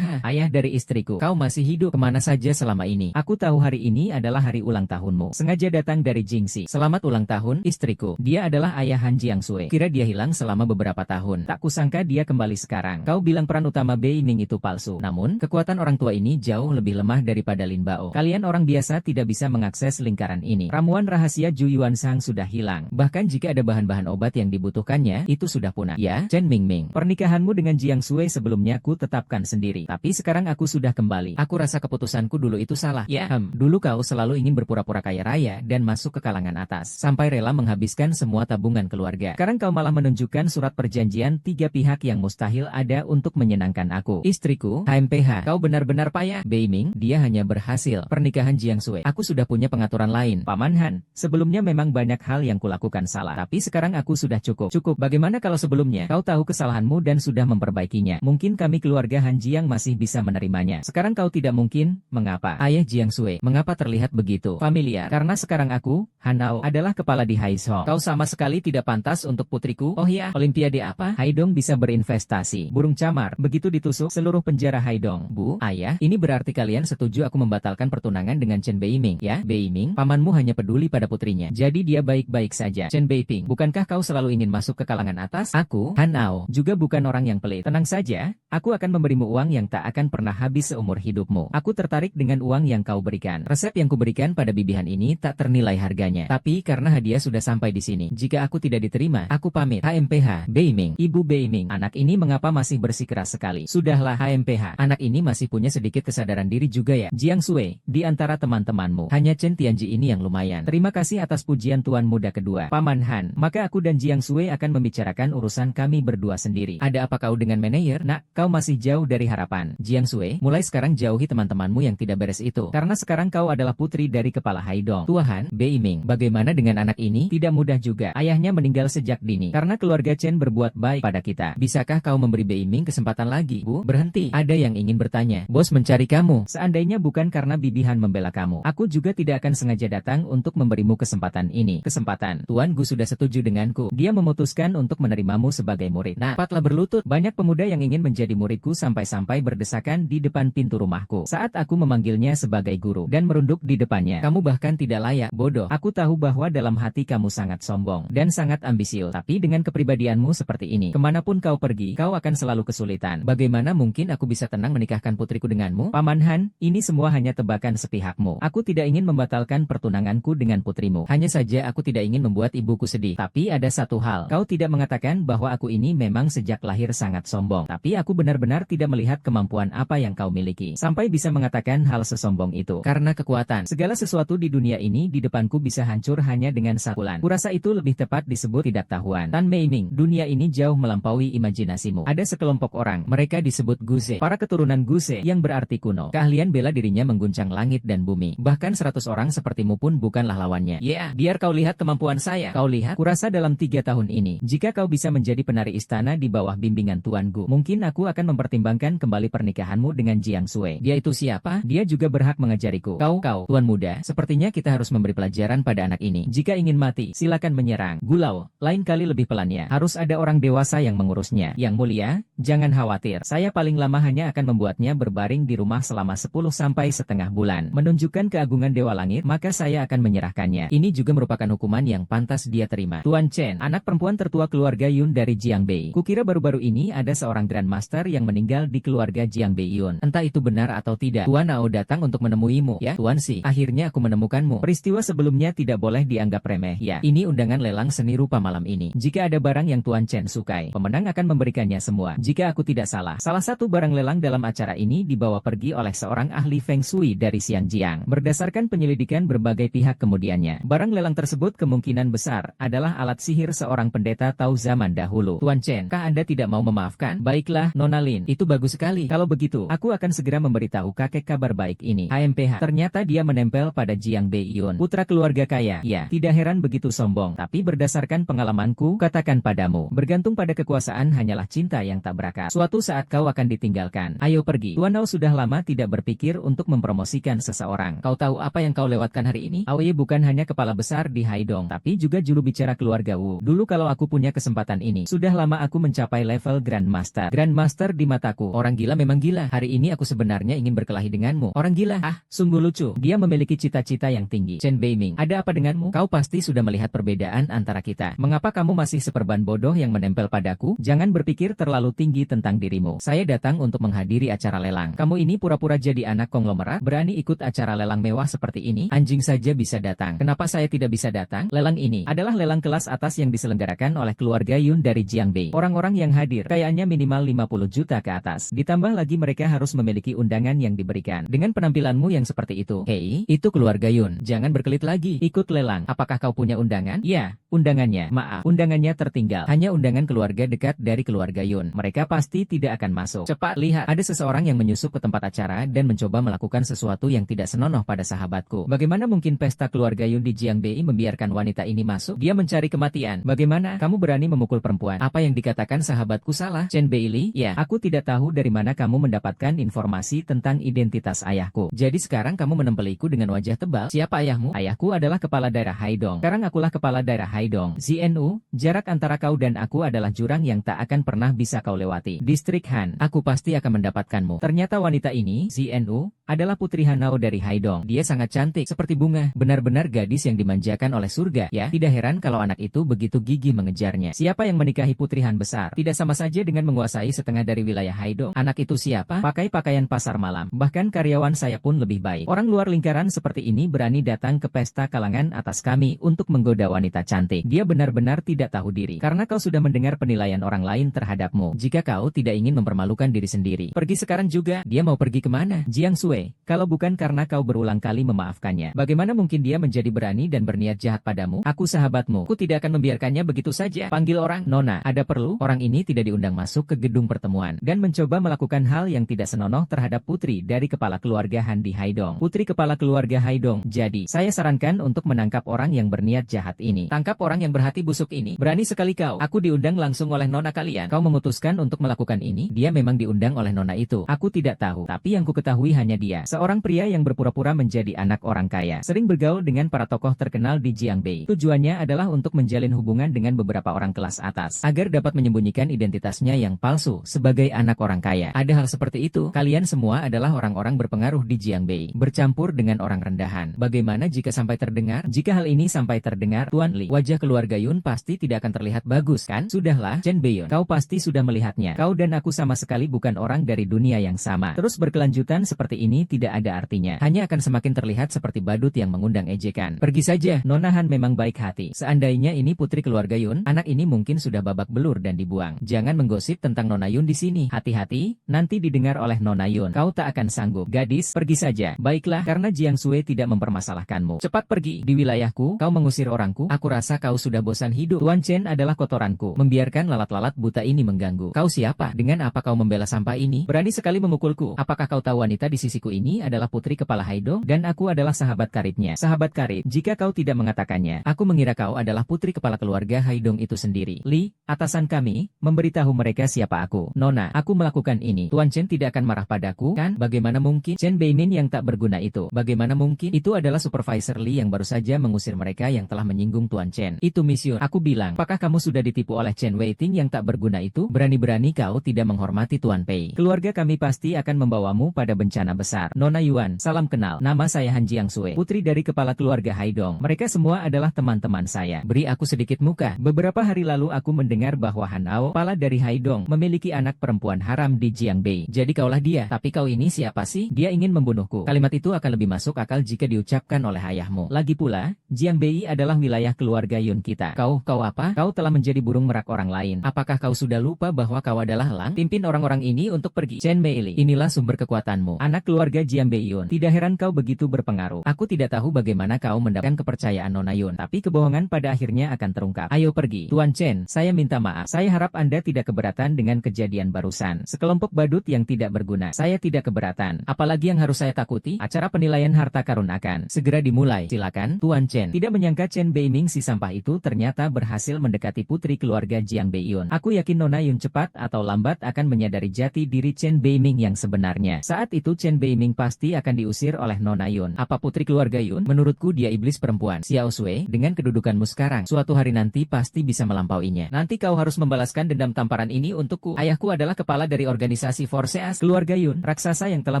Ayah dari istriku, kau masih hidup? Kemana saja selama ini? Aku tahu hari ini adalah hari ulang tahunmu. Sengaja datang dari Jingxi. Selamat ulang tahun, istriku. Dia adalah ayah Han Jiangsui. Kira dia hilang selama beberapa tahun. Tak kusangka dia kembali sekarang. Kau bilang peran utama Beiming itu palsu. Namun, kekuatan orang tua ini jauh lebih lemah daripada Lin Bao. Kalian orang biasa tidak bisa mengakses lingkaran ini. Ramuan rahasia Zhu Yuansang sudah hilang. Bahkan jika ada bahan-bahan obat yang dibutuhkannya, itu sudah punah. Ya, Chen Mingming, pernikahanmu dengan Jiang Sui sebelumnya ku tetapkan sendiri. Tapi sekarang aku sudah kembali. Aku rasa keputusanku dulu itu salah. Ya, dulu kau selalu ingin berpura-pura kaya raya dan masuk ke kalangan atas. Sampai rela menghabiskan semua tabungan keluarga. Sekarang kau malah menunjukkan surat perjanjian tiga pihak yang mustahil ada untuk menyenangkan aku. Istriku, HMPH, kau benar-benar payah. Beiming, dia hanya berhasil. Pernikahan Jiang Sui. Aku sudah punya pengaturan lain. Paman Han, sebelumnya memang banyak hal yang kulakukan salah. Tapi sekarang aku sudah cukup. Bagaimana kalau sebelumnya kau tahu kesalahanmu dan sudah memperbaikinya? Mungkin kami keluarga Han Jiang masih bisa menerimanya. Sekarang kau tidak mungkin. Mengapa? Ayah Jiang Sui, mengapa terlihat begitu familiar? Karena sekarang aku, Hanao, adalah kepala di Haishong. Kau sama sekali tidak pantas untuk putriku. Oh ya, Olimpiade apa? Haidong bisa berinvestasi. Burung camar, begitu ditusuk seluruh penjara Haidong. Bu, ayah, ini berarti kalian setuju aku membatalkan pertunangan dengan Chen Beiming, ya? Beiming, pamanmu hanya peduli pada putrinya. Jadi dia baik-baik saja. Chen Beiping, bukankah kau selalu ingin masuk ke kalangan atas? Aku, Hanao, juga bukan orang yang pelit. Tenang saja, aku akan memberimu uang yang tak akan pernah habis seumur hidupmu. Aku tertarik dengan uang yang kau berikan. Resep yang kuberikan pada bibihan ini tak ternilai harganya. Tapi karena hadiah sudah sampai di sini, jika aku tidak diterima, aku pamit. HMPH, Beiming. Ibu Beiming, anak ini mengapa masih bersikeras sekali? Sudahlah HMPH, anak ini masih punya sedikit kesadaran diri juga ya. Jiang Sui, di antara teman-temanmu, hanya Chen Tianji ini yang lumayan. Terima kasih atas pujian tuan muda kedua. Paman Han, maka aku dan Jiang Sui akan membicarakan urusan kami berdua sendiri. Ada apa kau dengan manajer? Nak, kau masih jauh dari harapan. Jiang Sui, mulai sekarang jauhi teman-temanmu yang tidak beres itu. Karena sekarang kau adalah putri dari kepala Haidong. Tuan, Beiming, bagaimana dengan anak ini? Tidak mudah juga. Ayahnya meninggal sejak dini. Karena keluarga Chen berbuat baik pada kita. Bisakah kau memberi Beiming kesempatan lagi? Bu, berhenti. Ada yang ingin bertanya. Bos mencari kamu. Seandainya bukan karena bibihan membela kamu, aku juga tidak akan sengaja datang untuk memberimu kesempatan ini. Kesempatan. Tuan Gu sudah setuju denganku. Dia memutuskan untuk menerimamu sebagai murid. Nah, patlah berlutut. Banyak pemuda yang ingin menjadi muridku sampai-sampai berdesakan di depan pintu rumahku. Saat aku memanggilnya sebagai guru dan merunduk di depannya. Kamu bahkan tidak layak. Bodoh. Aku tahu bahwa dalam hati kamu sangat sombong dan sangat ambisius. Tapi dengan kepribadianmu seperti ini, kemanapun kau pergi, kau akan selalu kesulitan. Bagaimana mungkin aku bisa tenang menikahkan putriku denganmu? Paman Han, ini semua hanya tebakan sepihakmu. Aku tidak ingin membatalkan pertunanganku dengan putrimu. Hanya saja aku tidak ingin membuat ibuku sedih. Tapi ada satu hal. Kau tidak mengatakan bahwa aku ini memang sejak lahir sangat sombong. Tapi aku benar-benar tidak melihat kemampuan apa yang kau miliki. Sampai bisa mengatakan hal sesombong itu. Karena kekuatan. Segala sesuatu di dunia ini di depanku bisa hancur hanya dengan sakulan. Kurasa itu lebih tepat disebut tidak tahuan. Tan Meiming, dunia ini jauh melampaui imajinasimu. Ada sekelompok orang, mereka disebut Guze. Para keturunan Guze yang berarti kuno. Keahlian bela dirinya mengguncang langit dan bumi. Bahkan 100 orang sepertimu pun bukanlah lawannya. Ya, biar kau lihat kemampuan saya. Kau lihat, kurasa dalam 3 tahun ini, jika kau bisa menjadi penari istana di bawah bimbingan Tuan Gu, mungkin aku akan mempertimbangkan kembali pernikahanmu dengan Jiang Sui. Dia itu siapa? Dia juga berhak mengajariku. Kau, Tuan muda, sepertinya kita harus memberi pelajaran pada anak ini. Jika ingin mati, silakan menyerang. Gulau, lain kali lebih pelannya. Harus ada orang dewasa yang mengurusnya. Yang mulia, jangan khawatir. Saya paling lama hanya akan membuatnya berbaring di rumah selama 10 sampai setengah bulan. Menunjukkan keagungan Dewa Langit, maka saya akan menyerahkannya. Ini juga merupakan hukuman yang pantas dia terima. Tuan Chen, anak perempuan tertua keluarga Yun dari Jiang Bei. Kukira baru-baru ini ada seorang Grandmaster yang meninggal di keluarga Jiang Bei Yun. Entah itu benar atau tidak. Tuan Ao datang untuk menemuimu. Ya, Tuan Si. Akhirnya aku menemukanmu. Peristiwa sebelumnya tidak boleh dianggap remeh. Ya, ini undangan lelang seni rupa malam ini. Jika ada barang yang Tuan Chen sukai, pemenang akan memberikannya semua. Jika aku tidak salah, salah satu barang lelang dalam acara ini dibawa pergi oleh seorang ahli Feng Shui dari Xianjiang. Berdasarkan penyelidikan berbagai pihak kemudiannya, barang lelang tersebut kemungkinan besar adalah alat sihir seorang pendeta Tao zaman dahulu. Tuan Chen, kah Anda tidak mau memaafkan? Baiklah, Nona Lin, itu bagus sekali. Kalau begitu, aku akan segera memberitahu kakek kabar baik ini. HMPH, ternyata dia menempel pada Jiang Bei Yun, putra keluarga kaya. Ya, tidak heran begitu sombong. Tapi berdasarkan pengalamanku, katakan padamu, bergantung pada kekuasaan hanyalah cinta yang tak berakar. Suatu saat kau akan ditinggalkan. Ayo pergi. Tuan Ao sudah lama tidak berpikir untuk mempromosikan seseorang. Kau tahu apa yang kau lewatkan hari ini? Aoye bukan hanya kepala besar di Haidong, tapi juga juru bicara keluarga Wu. Dulu kalau aku punya kesempatan ini, sudah lama aku mencapai level Grandmaster. Grandmaster di mataku, orang gila memang gila. Hari ini aku sebenarnya ingin berkelahi denganmu. Orang gila? Ah, sungguh lucu. Dia memiliki cita-cita yang tinggi. Chen Beiming, ada apa denganmu? Kau pasti sudah melihat perbedaan antara kita. Mengapa kamu masih seperban bodoh yang menempel padaku? Jangan berpikir terlalu tinggi tentang dirimu. Saya datang untuk menghadiri acara lelang. Kamu ini pura-pura jadi anak konglomerat, berani ikut acara lelang mewah seperti ini? Anjing saja bisa datang. Kenapa saya tidak bisa datang? Lelang ini adalah lelang kelas atas yang diselenggarakan oleh keluarga Yun dari Jiang Bei. Orang-orang yang hadir kayaknya minimal 50 juta ke atas. Ditambah lagi mereka harus memiliki undangan yang diberikan. Dengan penampilanmu yang seperti itu. Hei, itu keluarga Yun. Jangan berkelit lagi. Ikut lelang. Apakah kau punya undangan? Ya, undangannya. Maaf, undangannya tertinggal. Hanya undangan keluarga dekat dari keluarga Yun. Mereka pasti tidak akan masuk. Cepat lihat, ada seseorang yang menyusup ke tempat acara dan mencoba melakukan sesuatu yang tidak senonoh pada sahabatku. Bagaimana mungkin pesta keluarga Yun di Jiang Bei membiarkan wanita ini masuk? Dia mencari kematian. Bagaimana kamu berani memukul perempuan? Apa yang dikatakan sahabatku salah? Chen Beili, ya, aku tidak tahu dari mana kamu mendapatkan informasi tentang identitas ayahku. Jadi sekarang kamu menempeliku dengan wajah tebal. Siapa ayahmu? Ayahku adalah kepala daerah Haidong. Sekarang akulah kepala daerah Haidong. ZNU, jarak antara kau dan aku adalah jurang yang tak akan pernah bisa kau lewati. Distrik Han, aku pasti akan mendapatkanmu. Ternyata wanita ini, ZNU, adalah Putri Hanao dari Haidong. Dia sangat cantik, seperti bunga. Benar-benar gadis yang dimanjakan oleh surga, ya. Tidak heran kalau anak itu begitu gigih mengejarnya. Siapa yang menikahi Putri Han besar? Tidak sama saja dengan menguasai setengah dari wilayah Haidong. Anak itu siapa? Pakai pakaian pasar malam. Bahkan karyawan saya pun lebih baik. Orang luar lingkaran seperti ini berani datang ke pesta kalangan atas kami untuk menggoda wanita cantik. Dia benar-benar tidak tahu diri. Karena kau sudah mendengar penilaian orang lain terhadapmu. Jika kau tidak ingin mempermalukan diri sendiri, pergi sekarang juga. Dia mau pergi kemana? Jiang Sui, kalau bukan karena kau berulang kali memaafkannya, bagaimana mungkin dia menjadi berani dan berniat jahat padamu? Aku sahabatmu. Aku tidak akan membiarkannya begitu saja. Panggil orang. Nona, ada perlu? Orang ini tidak diundang masuk ke gedung pertemuan dan mencoba melakukan hal yang tidak senonoh terhadap putri dari kepala keluarga Han di Haidong. Putri kepala keluarga Haidong. Jadi, saya sarankan untuk menangkap orang yang berniat jahat ini. Tangkap orang yang berhati busuk ini. Berani sekali kau. Aku diundang langsung oleh nona kalian. Kau memutuskan untuk melakukan ini? Dia memang diundang oleh nona itu. Aku tidak tahu. Tapi yang ku ketahui hanya dia. Seorang pria yang berpura-pura menjadi anak orang kaya. Sering bergaul dengan para tokoh terkenal di Jiangbei. Tujuannya adalah untuk menjalin hubungan dengan beberapa orang kelas atas. Agar dapat menyembunyikan identitasnya yang palsu sebagai anak orang kaya. Ada hal seperti itu. Kalian semua adalah orang-orang berpengaruh di Jiangbei. Bercampur dengan orang rendahan. Bagaimana jika sampai terdengar? Jika hal ini sampai terdengar, Tuan Li, wajah keluarga Yun pasti tidak akan terlihat bagus, kan? Sudahlah, Chen Beiyun. Kau pasti sudah melihatnya. Kau dan aku sama sekali bukan orang dari dunia yang sama. Terus berkelanjutan seperti ini tidak ada artinya. Hanya akan semakin terlihat seperti badut yang mengundang ejekan. Pergi saja. Nona Han memang baik hati. Seandainya ini putri keluarga Yun, anak ini mungkin sudah babak belur dan dibuang. Jangan menggosip tentang Nona Yun di sini. Hati-hati, nanti didengar oleh Nona Yun. Kau tak akan sanggup. Gadis, pergi saja. Baiklah, karena Jiang Sui tidak mempermasalahkanmu. Cepat pergi. Di wilayahku, kau mengusir orangku. Aku rasa kau sudah bosan hidup. Tuan Chen adalah kotoranku. Membiarkan lalat-lalat buta ini mengganggu. Kau siapa? Dengan apa kau membela sampah ini? Berani sekali memukulku. Apakah kau tahu wanita di sisiku ini adalah putri kepala Haidong? Dan aku adalah sahabat karibnya. Sahabat karib, jika kau tidak mengatakannya, aku mengira kau adalah putri kepala keluarga Haidong itu sendiri. Li, atasan kami, memberitahu mereka siapa aku. Nona, aku melakukan ini. Tuan Chen tidak akan marah padaku, kan? Bagaimana mungkin? Chen Beimin yang tak berguna itu. Bagaimana mungkin? Itu adalah supervisor Li yang baru saja mengusir mereka yang telah menyinggung Tuan Chen. Itu mission. Aku bilang, apakah kamu sudah ditipu oleh Chen Weiting yang tak berguna itu? Berani-berani kau tidak menghormati Tuan Pei. Keluarga kami pasti akan membawamu pada bencana besar. Nona Yuan, salam kenal. Nama saya Han Jiang Sui, putri dari kepala keluarga Haidong. Mereka semua adalah teman-teman saya. Beri aku sedikit muka. Beberapa hari lalu aku mendengar bahwa Hanao, kepala dari Haidong, memiliki anak perempuan haram di Jiangbei. Jadi kaulah dia. Tapi kau ini siapa sih? Dia ingin membunuhku. Kalimat itu akan lebih masuk akal jika diucapkan oleh ayahmu. Lagi pula, Jiangbei adalah wilayah keluarga Yun kita. Kau apa? Kau telah menjadi burung merak orang lain. Apakah kau sudah lupa bahwa kau adalah elang? Pimpin orang-orang ini untuk pergi. Chen Meili, inilah sumber kekuatanmu. Anak keluarga Jiangbei Yun. Tidak heran kau begitu berpengaruh. Aku tidak tahu bagaimana kau mendapatkan kepercayaan Nona Yun. Tapi kebohongan pada akhirnya akan terungkap. Ayo pergi. Tuan Chen, saya minta maaf. Saya harap Anda tidak keberatan dengan kejadian barusan. Sekelompok badut yang tidak berguna. Saya tidak keberatan. Apalagi yang harus saya takuti? Acara penilaian harta karun akan segera dimulai. Silakan, Tuan Chen. Tidak menyangka Chen Beiming si sampah itu ternyata berhasil mendekati putri keluarga Jiang Beiyun. Aku yakin Nona Yun cepat atau lambat akan menyadari jati diri Chen Beiming yang sebenarnya. Saat itu Chen Beiming pasti akan diusir oleh Nona Yun. Apa putri keluarga Yun? Menurutku dia iblis perempuan. Xiao Sui, dengan kedudukanmu sekarang, suatu hari nanti pasti bisa melampauinya. Nanti kau harus membalaskan dendam tamparan ini untukku. Ayahku adalah kepala dari organisasi Forceas keluarga Yun, raksasa yang telah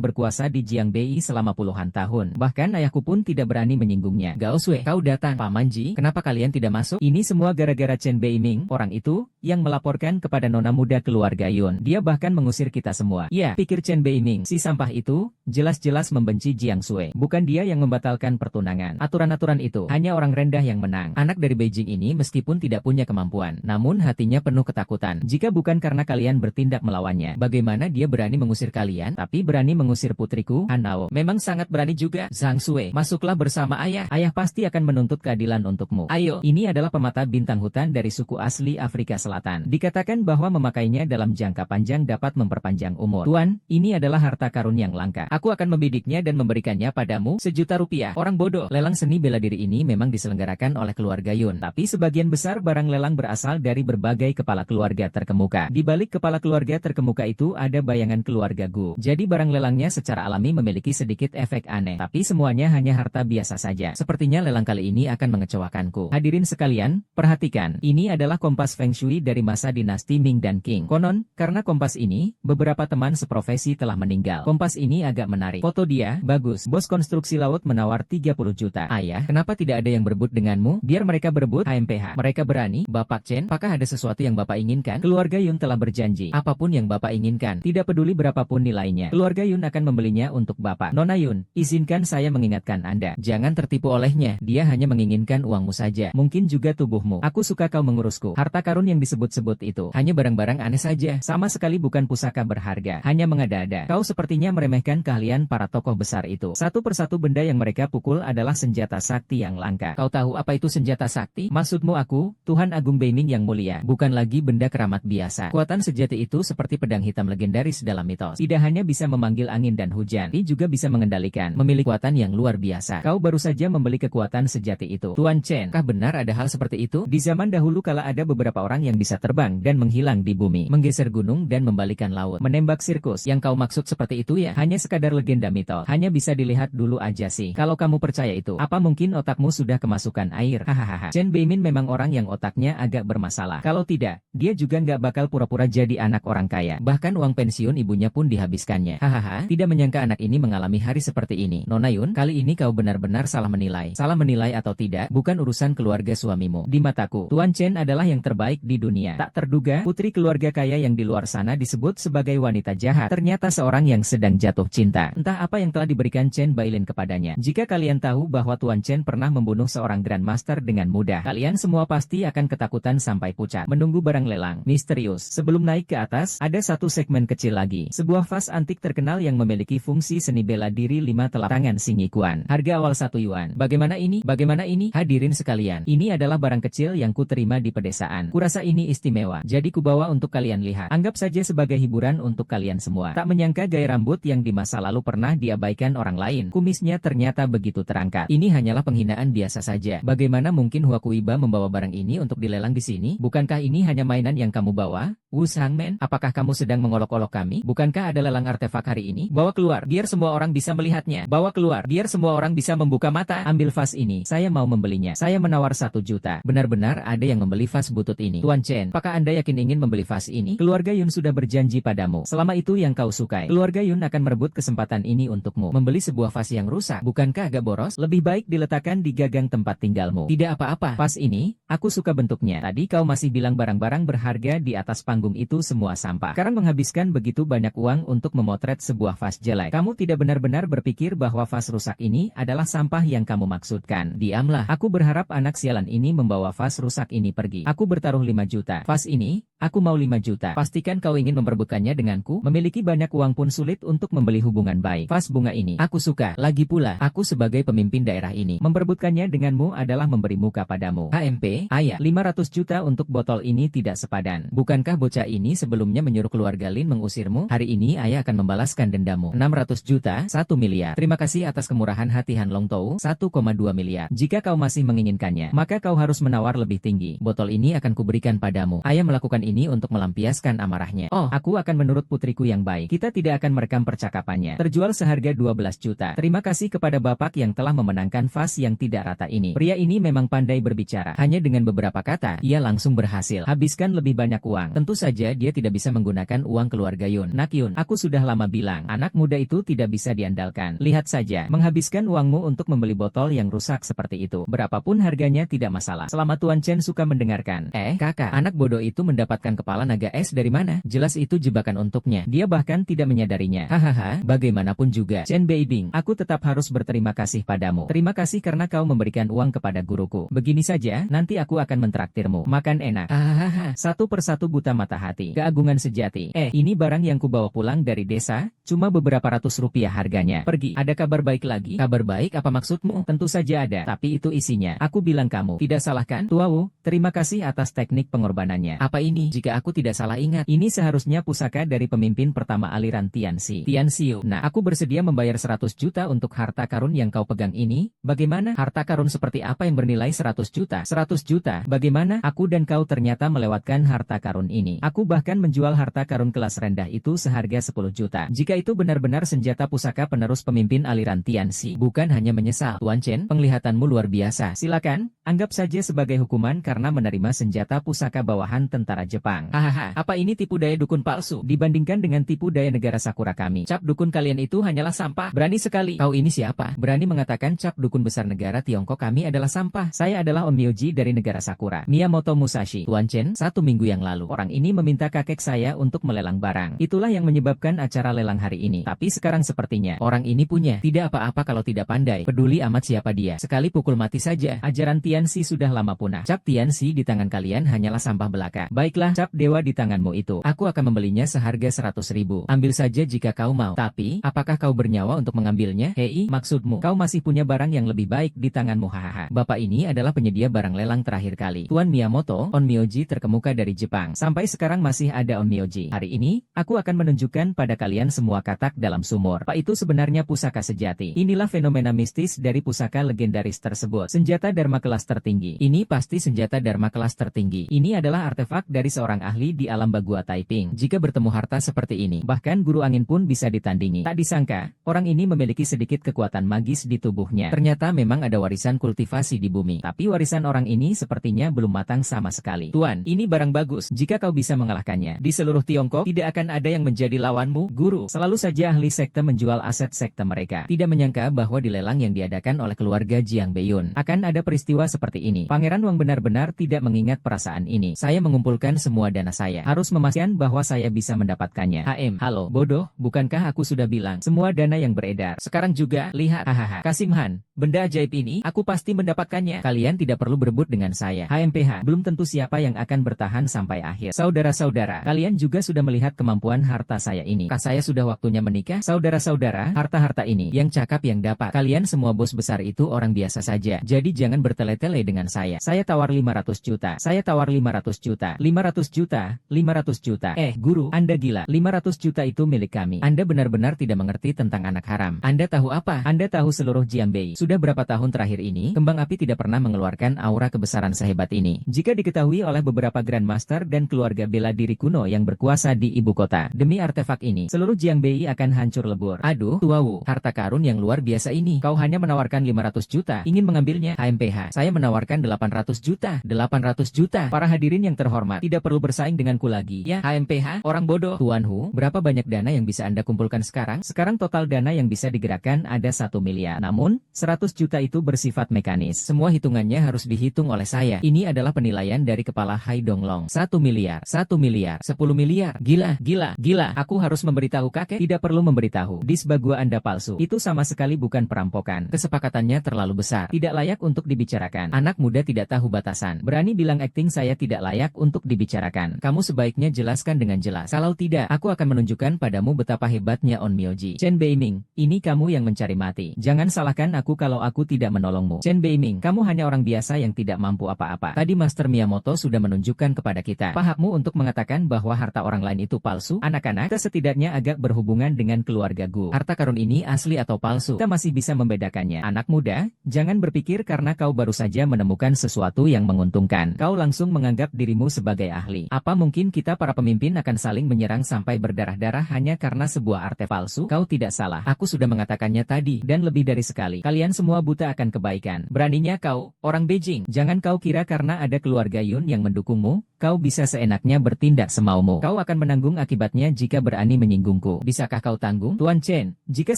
berkuasa di Jiangbei selama puluhan tahun. Bahkan ayahku pun tidak berani menyinggungnya. Gao Sui, kau datang. Paman Ji, kenapa kalian tidak masuk? Ini semua gara-gara Chen Beiming, orang itu, yang melaporkan kepada nona muda keluarga Yun. Dia bahkan mengusir kita semua. Ya, pikir Chen Beiming, si sampah itu, jelas-jelas membenci Jiang Sui. Bukan dia yang membatalkan pertunangan. Aturan-aturan itu, hanya orang rendah yang menang. Anak dari Beijing ini meskipun tidak punya kemampuan, namun hatinya penuh ketakutan. Jika bukan karena kalian bertindak melawannya, bagaimana dia berani mengusir kalian, tapi berani mengusir putriku, Hanao. Memang sangat berani juga. Zhang Sui, masuklah bersama ayah. Ayah pasti akan menuntut keadilan untukmu. Ayo, ini adalah pemata bintang hutan dari suku asli Afrika Selatan. Dikatakan bahwa memakainya dalam jangka panjang dapat memperpanjang umur. Tuan, ini adalah harta karun yang langka. Aku akan membidiknya dan memberikannya padamu Rp1.000.000. Orang bodoh, lelang seni bela diri ini memang diselenggarakan oleh keluarga Yun. Tapi sebagian besar barang lelang berasal dari berbagai kepala keluarga terkemuka. Di balik kepala keluarga terkemuka itu ada bayangan keluarga Gu. Jadi barang lelangnya secara alami memiliki sedikit efek aneh. Tapi semuanya hanya harta biasa saja. Sepertinya lelang kali ini akan mengecewakanku. Hadirin sekalian, perhatikan. Ini adalah kompas Feng Shui dari masa dinasti Ming dan Qing. Konon, karena kompas ini, beberapa teman seprofesi telah meninggal. Kompas ini agak agak menarik. Foto dia, bagus. Bos konstruksi laut menawar 30 juta. Ayah, kenapa tidak ada yang berebut denganmu? Biar mereka berebut, HMPH. Mereka berani, Bapak Chen. Apakah ada sesuatu yang Bapak inginkan? Keluarga Yun telah berjanji. Apapun yang Bapak inginkan, tidak peduli berapapun nilainya. Keluarga Yun akan membelinya untuk Bapak. Nona Yun, izinkan saya mengingatkan Anda. Jangan tertipu olehnya. Dia hanya menginginkan uangmu saja. Mungkin juga tubuhmu. Aku suka kau mengurusku. Harta karun yang disebut-sebut itu hanya barang-barang aneh saja. Sama sekali bukan pusaka berharga. Hanya mengada-ada. Kau sepertinya meremehkan keahlian para tokoh besar itu. Satu persatu benda yang mereka pukul adalah senjata sakti yang langka. Kau tahu apa itu senjata sakti? Maksudmu aku, Tuhan Agung Beiming yang mulia. Bukan lagi benda keramat biasa. Kekuatan sejati itu seperti pedang hitam legendaris dalam mitos. Tidak hanya bisa memanggil angin dan hujan, tapi juga bisa mengendalikan. Memiliki kekuatan yang luar biasa. Kau baru saja membeli kekuatan sejati itu. Tuan Chen, kah benar ada hal seperti itu? Di zaman dahulu kala ada beberapa orang yang bisa terbang dan menghilang di bumi, menggeser gunung dan membalikan laut, menembak sirkus. Yang kau maksud seperti itu ya? Hanya sekadar legenda mitos. Hanya bisa dilihat dulu aja sih. Kalau kamu percaya itu, apa mungkin otakmu sudah kemasukan air? Hahaha. Chen Beimin memang orang yang otaknya agak bermasalah. Kalau tidak, dia juga nggak bakal pura-pura jadi anak orang kaya. Bahkan uang pensiun ibunya pun dihabiskannya. Hahaha. Tidak menyangka anak ini mengalami hari seperti ini. Nona Yun, kali ini kau benar-benar salah menilai. Salah menilai atau tidak, bukan urusan keluarga suamimu. Di mataku, Tuan Chen adalah yang terbaik di dunia. Tak terduga, putri keluarga kaya yang di luar sana disebut sebagai wanita jahat. Ternyata seorang yang sedang jatuh cinta. Entah apa yang telah diberikan Chen Bailin kepadanya. Jika kalian tahu bahwa Tuan Chen pernah membunuh seorang Grandmaster dengan mudah, kalian semua pasti akan ketakutan sampai pucat. Menunggu barang lelang. Misterius. Sebelum naik ke atas, ada satu segmen kecil lagi. Sebuah vas antik terkenal yang memiliki fungsi seni bela diri 5 telapak tangan Singikuan. Harga awal 1 yuan. Bagaimana ini? Bagaimana ini? Hadirin sekalian, ini adalah barang kecil yang ku terima di pedesaan. Kurasa ini istimewa. Jadi kubawa untuk kalian lihat. Anggap saja sebagai hiburan untuk kalian semua. Tak menyangka gaya rambut yang di masa lalu pernah diabaikan orang lain. Kumisnya ternyata begitu terangkat. Ini hanyalah penghinaan biasa saja. Bagaimana mungkin Huakuiba membawa barang ini untuk dilelang di sini? Bukankah ini hanya mainan yang kamu bawa? Wu Sangmen, apakah kamu sedang mengolok-olok kami? Bukankah ada lelang artefak hari ini? Bawa keluar, biar semua orang bisa melihatnya. Bawa keluar, biar semua orang bisa membuka mata. Ambil vas ini, saya mau membelinya. Saya menawar 1 juta. Benar-benar ada yang membeli vas butut ini. Tuan Chen, apakah Anda yakin ingin membeli vas ini? Keluarga Yun sudah berjanji padamu. Selama itu yang kau sukai, keluarga Yun akan merebut kesempatan ini untukmu. Membeli sebuah vas yang rusak, bukankah agak boros? Lebih baik diletakkan di gagang tempat tinggalmu. Tidak apa-apa, vas ini, aku suka bentuknya. Tadi kau masih bilang barang-barang berharga di atas panggung itu semua sampah. Sekarang menghabiskan begitu banyak uang untuk memotret sebuah vas jelek. Kamu tidak benar-benar berpikir bahwa vas rusak ini adalah sampah yang kamu maksudkan. Diamlah, aku berharap anak sialan ini membawa vas rusak ini pergi. Aku bertaruh 5 juta. Vas ini, aku mau 5 juta. Pastikan kau ingin memperebutkannya denganku. Memiliki banyak uang pun sulit untuk membeli hubungan baik. Vas bunga ini, aku suka. Lagi pula, aku sebagai pemimpin daerah ini, memperebutkannya denganmu adalah memberi muka padamu. HMP, ayah, 500 juta untuk botol ini tidak sepadan. Bukankah bocah ini sebelumnya menyuruh keluarga Lin mengusirmu? Hari ini ayah akan membalaskan dendamu. 600 juta, 1 miliar. Terima kasih atas kemurahan hati Han Long Tou, 1,2 miliar. Jika kau masih menginginkannya, maka kau harus menawar lebih tinggi. Botol ini akan kuberikan padamu. Ayah melakukan ini untuk melampiaskan amarahnya. Oh, aku akan menurut putriku yang baik. Kita tidak akan merekam percakapannya. Terjual seharga 12 juta. Terima kasih kepada bapak yang telah memenangkan vas yang tidak rata ini. Pria ini memang pandai berbicara. Hanya dengan beberapa kata, ia langsung berhasil habiskan lebih banyak uang. Tentu saja dia tidak bisa menggunakan uang keluarga Yun. Nak Yun, aku sudah lama bilang, anak muda itu tidak bisa diandalkan. Lihat saja, menghabiskan uangmu untuk membeli botol yang rusak seperti itu. Berapapun harganya tidak masalah. Selama Tuan Chen suka mendengarkan. Kakak, anak bodoh itu mendapatkan kepala naga es dari mana? Jelas itu jebakan untuknya. Dia bahkan tidak menyadarinya. Hahaha, bagaimanapun juga, Chen Beibing, aku tetap harus berterima kasih padamu. Terima kasih karena kau memberikan uang kepada guruku. Begini saja, nanti aku akan mentraktirmu. Makan enak. Hahaha, satu persatu buta mata hati. Keagungan sejati. Ini barang yang kubawa pulang dari desa, cuma beberapa ratus rupiah harganya. Pergi. Ada kabar baik lagi? Kabar baik apa maksudmu? Tentu saja ada. Tapi itu isinya. Aku bilang kamu. Tidak salah kan? Tua Wu, terima kasih atas teknik pengorbanannya. Apa ini? Jika aku tidak salah ingat, ini seharusnya pusaka dari pemimpin pertama aliran Tianxi. Tianxiu. Nah, aku bersedia membayar 100 juta untuk harta karun yang kau pegang ini. Bagaimana? Harta karun seperti apa yang bernilai 100 juta? 100 juta? Bagaimana? Aku dan kau ternyata melewatkan harta karun ini. Aku bahkan menjual harta karun kelas rendah itu seharga 10 juta. Jika itu benar-benar senjata pusaka penerus pemimpin aliran Tianxi, bukan hanya menyesal. Tuan Chen, penglihatanmu luar biasa. Silakan, anggap saja sebagai hukuman karena menerima senjata pusaka bawahan tentara Jepang. Hahaha, apa ini tipu daya dukun palsu? Dibandingkan dengan tipu daya negara Sakura kami. Cap dukun kalian itu hanyalah sampah. Berani sekali. Kau ini siapa? Berani mengatakan cap dukun besar negara Tiongkok kami adalah sampah. Saya adalah Om Myoji dari negara Sakura. Miyamoto Musashi. Tuan Chen, 1 minggu yang lalu, orang ini meminta kakek saya untuk melelang barang. Itulah yang menyebabkan acara lelang hari ini. Tapi sekarang sepertinya, orang ini punya. Tidak apa-apa kalau tidak pandai. Peduli amat siapa dia. Sekali pukul mati saja. Ajaran Tianxi sudah lama punah. Cap Tianxi di tangan kalian hanyalah sampah belaka. Baiklah, cap dewa di tanganmu itu. Aku akan membelinya seharga 100.000. Ambil saja jika kau mau. Tapi, apakah kau bernyawa untuk mengambilnya? Hei, maksudmu, kau masih punya barang yang lebih baik di tanganmu. Hahaha. Bapak ini adalah penyedia barang lelang terakhir kali. Tuan Miyamoto, Onmyoji terkemuka dari Jepang. Sampai sekarang masih ada Onmyoji. Hari ini, aku akan menunjukkan pada kalian semua katak dalam sumur. Apa itu sebenarnya pusaka sejati? Inilah fenomena mistis dari pusaka legendaris tersebut. Senjata Dharma kelas tertinggi. Ini pasti senjata Dharma kelas tertinggi. Ini adalah artefak dari seorang ahli di alam Bagua Taiping. Jika bertemu harta seperti ini, bahkan guru angin pun bisa ditandingi. Tak disangka, orang ini memiliki sedikit kekuatan magis di tubuhnya. Ternyata memang ada warisan kultivasi di bumi. Tapi warisan orang ini sepertinya belum matang sama sekali. Tuan, ini barang bagus. Jika kau bisa mengalahkannya, di seluruh Tiongkok tidak akan ada yang menjadi lawanmu. Guru, selalu saja ahli sekte menjual aset sekte mereka. Tidak menyangka bahwa di lelang yang diadakan oleh keluarga Jiang Beiyun akan ada peristiwa seperti ini. Pangeran Wang benar-benar tidak mengingat perasaan ini. Saya mengumpulkan semua dana saya. Harus memastikan bahwa saya bisa mendapatkannya. Halo, bodoh, bukankah aku sudah bilang semua dana yang beredar? Sekarang juga, lihat. Hahaha. Kasimhan, benda ajaib ini, aku pasti mendapatkannya. Kalian tidak perlu berebut dengan saya. HMPH, belum tentu siapa yang akan bertahan sampai akhir. Saudara-saudara, kalian juga sudah melihat kemampuan harta saya ini. Saya sudah waktunya menikah. Saudara-saudara, harta-harta ini, yang cakap yang dapat. Kalian semua bos besar itu orang biasa saja. Jadi jangan bertele-tele dengan saya. Saya tawar 500 juta. Saya tawar 500 juta. 500 juta. 500 juta. Guru, Anda gila. 500 juta itu milik kami. Anda benar-benar tidak mengerti tentang anak haram. Anda tahu apa? Anda tahu seluruh Jianbei. Sudah berapa tahun terakhir ini, kembang api tidak pernah mengeluarkan aura kebesaran sehebat ini. Jika diketahui oleh beberapa Grandmaster dan keluarga bela diri kuno yang berkuasa di ibu kota, demi artefak ini, seluruh Jianbei akan hancur lebur. Aduh, tuawu, harta karun yang luar biasa ini. Kau hanya menawarkan 500 juta, ingin mengambilnya? HMPH, saya menawarkan 800 juta. 800 juta. Para hadirin yang terhormat, tidak perlu bersaing denganku lagi. Ya, HMPH, orang bodoh. Tuan Hu, berapa banyak dana yang bisa Anda kumpulkan sekarang? Sekarang total dana yang bisa digerakkan ada 1 miliar. Namun, 100 juta itu bersifat mekanis. Semua hitungannya harus dihitung oleh saya. Ini adalah penilaian dari kepala Hai Donglong. 1 miliar, 1 miliar, 10 miliar. Gila, gila, gila. Aku harus memberitahu kakek? Tidak perlu memberitahu. Disbagua Anda palsu. Itu sama sekali bukan perampokan. Kesepakatannya terlalu besar. Tidak layak untuk dibicarakan. Anak muda tidak tahu batasan. Berani bilang akting saya tidak layak untuk dibicarakan. Kamu sebaiknya jelaskan dengan jelas. Kalau tidak, aku akan menunjukkan padamu betapa hebatnya Onmyoji. Chen Beiming, ini kamu yang mencari mati. Jangan salahkan aku kalau aku tidak menolongmu. Chen Beiming, kamu hanya orang biasa yang tidak mampu apa-apa. Tadi Master Miyamoto sudah menunjukkan kepada kita pahakmu untuk mengatakan bahwa harta orang lain itu palsu. Anak-anak, kita setidaknya agak berhubungan dengan keluarga Gu. Harta karun ini asli atau palsu? Kita masih bisa membedakannya. Anak muda, jangan berpikir karena kau baru saja menemukan sesuatu yang menguntungkan, kau langsung menganggap dirimu sebagai ahli. Apa mungkin kita para pemimpin akan saling menyerang sampai berdarah-darah hanya karena sebuah artefak palsu? Kau tidak salah. Aku sudah mengatakannya tadi, dan lebih dari sekali. Kalian semua buta akan kebaikan. Beraninya kau, orang Beijing. Jangan kau kira karena ada keluarga Yun yang mendukungmu, kau bisa seenaknya bertindak semaumu. Kau akan menanggung akibatnya jika berani menyinggungku. Bisakah kau tanggung? Tuan Chen, jika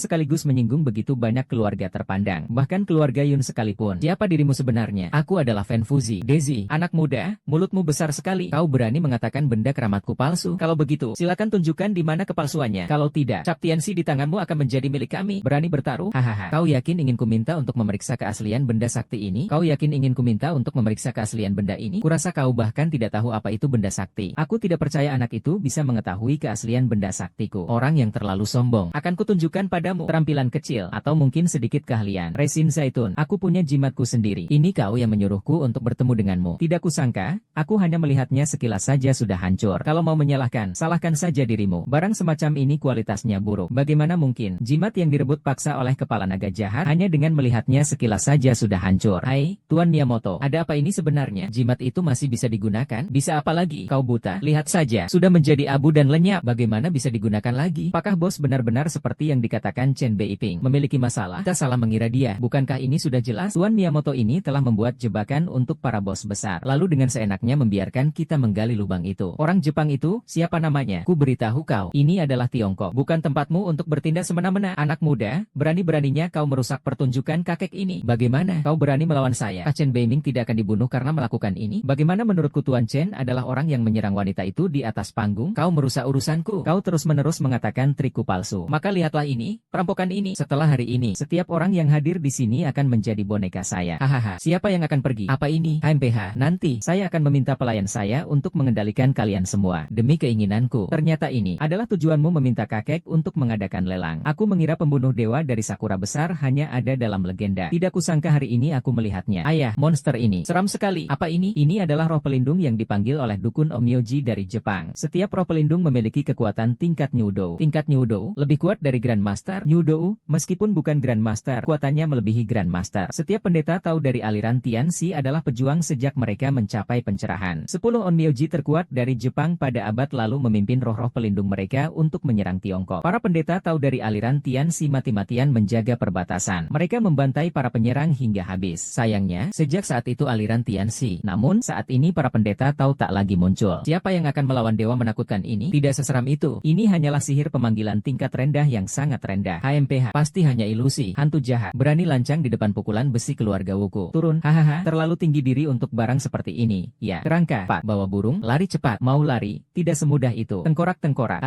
sekaligus menyinggung begitu banyak keluarga terpandang, bahkan keluarga Yun sekalipun, siapa dirimu sebenarnya? Aku adalah Fan Fuzi. Dezi, anak muda, mulutmu besar sekali. Kau berani mengatakan benda keramatku palsu? Kalau begitu, silakan tunjukkan di mana kepalsuannya. Kalau tidak, cap Tianxi di tanganmu akan menjadi milik kami. Berani bertaruh? Hahaha. Kau yakin ingin kuminta untuk memeriksa keaslian benda sakti ini? Kau yakin ingin kuminta untuk memeriksa keaslian benda ini? Kurasa kau bahkan tidak tahu apa itu benda sakti. Aku tidak percaya anak itu bisa mengetahui keaslian benda saktiku. Orang yang terlalu sombong. Akan kutunjukkan padamu terampilan kecil atau mungkin sedikit keahlian. Resin zaitun. Aku punya jimatku sendiri. Ini kau yang menyuruhku untuk bertemu denganmu. Tidak kusangka, aku hanya melihatnya sekilas saja sudah hancur. Kalau mau menyalahkan, salahkan saja dirimu. Barang semacam ini kualitasnya buruk. Bagaimana mungkin jimat yang direbut paksa oleh kepala naga jahat hanya dengan melihatnya sekilas saja sudah hancur? Hai, Tuan Miyamoto, ada apa ini sebenarnya? Jimat itu masih bisa digunakan? Bisa Bisa apa lagi? Kau buta? Lihat saja, sudah menjadi abu dan lenyap. Bagaimana bisa digunakan lagi? Apakah bos benar-benar seperti yang dikatakan Chen Beiping? Memiliki masalah? Kita salah mengira dia. Bukankah ini sudah jelas? Tuan Miyamoto ini telah membuat jebakan untuk para bos besar. Lalu dengan seenaknya membiarkan kita menggali lubang itu. Orang Jepang itu, siapa namanya? Ku beritahu kau, ini adalah Tiongkok. Bukan tempatmu untuk bertindak semena-mena. Anak muda, berani-beraninya kau merusak pertunjukan kakek ini. Bagaimana? Kau berani melawan saya? Chen Beiming tidak akan dibunuh karena melakukan ini? Bagaimana menurutku Tuan Chen adalah orang yang menyerang wanita itu di atas panggung? Kau merusak urusanku. Kau terus-menerus mengatakan trikku palsu. Maka lihatlah ini, perampokan ini. Setelah hari ini, setiap orang yang hadir di sini akan menjadi boneka saya. Hahaha, siapa yang akan pergi? Apa ini? HMPH, nanti, saya akan meminta pelayan saya untuk mengendalikan kalian semua. Demi keinginanku. Ternyata ini adalah tujuanmu meminta kakek untuk mengadakan lelang. Aku mengira pembunuh dewa dari Sakura besar hanya ada dalam legenda. Tidak kusangka hari ini aku melihatnya. Ayah, monster ini seram sekali. Apa ini? Ini adalah roh pelindung yang dipanggil oleh dukun Onmyoji dari Jepang. Setiap roh pelindung memiliki kekuatan tingkat Nyudo. Tingkat Nyudo lebih kuat dari Grandmaster. Nyudo, meskipun bukan Grandmaster, kuatannya melebihi Grandmaster. Setiap pendeta tahu dari aliran Tianxi adalah pejuang sejak mereka mencapai pencerahan. 10 Onmyoji terkuat dari Jepang pada abad lalu memimpin roh-roh pelindung mereka untuk menyerang Tiongkok. Para pendeta tahu dari aliran Tianxi mati-matian menjaga perbatasan. Mereka membantai para penyerang hingga habis. Sayangnya, sejak saat itu aliran Tianxi. Namun, saat ini para pendeta tahu tak lagi muncul. Siapa yang akan melawan dewa menakutkan ini? Tidak seseram itu. Ini hanyalah sihir pemanggilan tingkat rendah yang sangat rendah. HMPH, pasti hanya ilusi. Hantu jahat, berani lancang di depan pukulan besi keluarga Wuku. Turun, hahaha, terlalu tinggi diri untuk barang seperti ini. Ya, kerangka, Pak, bawa burung, lari cepat. Mau lari, tidak semudah itu. Tengkorak-tengkorak.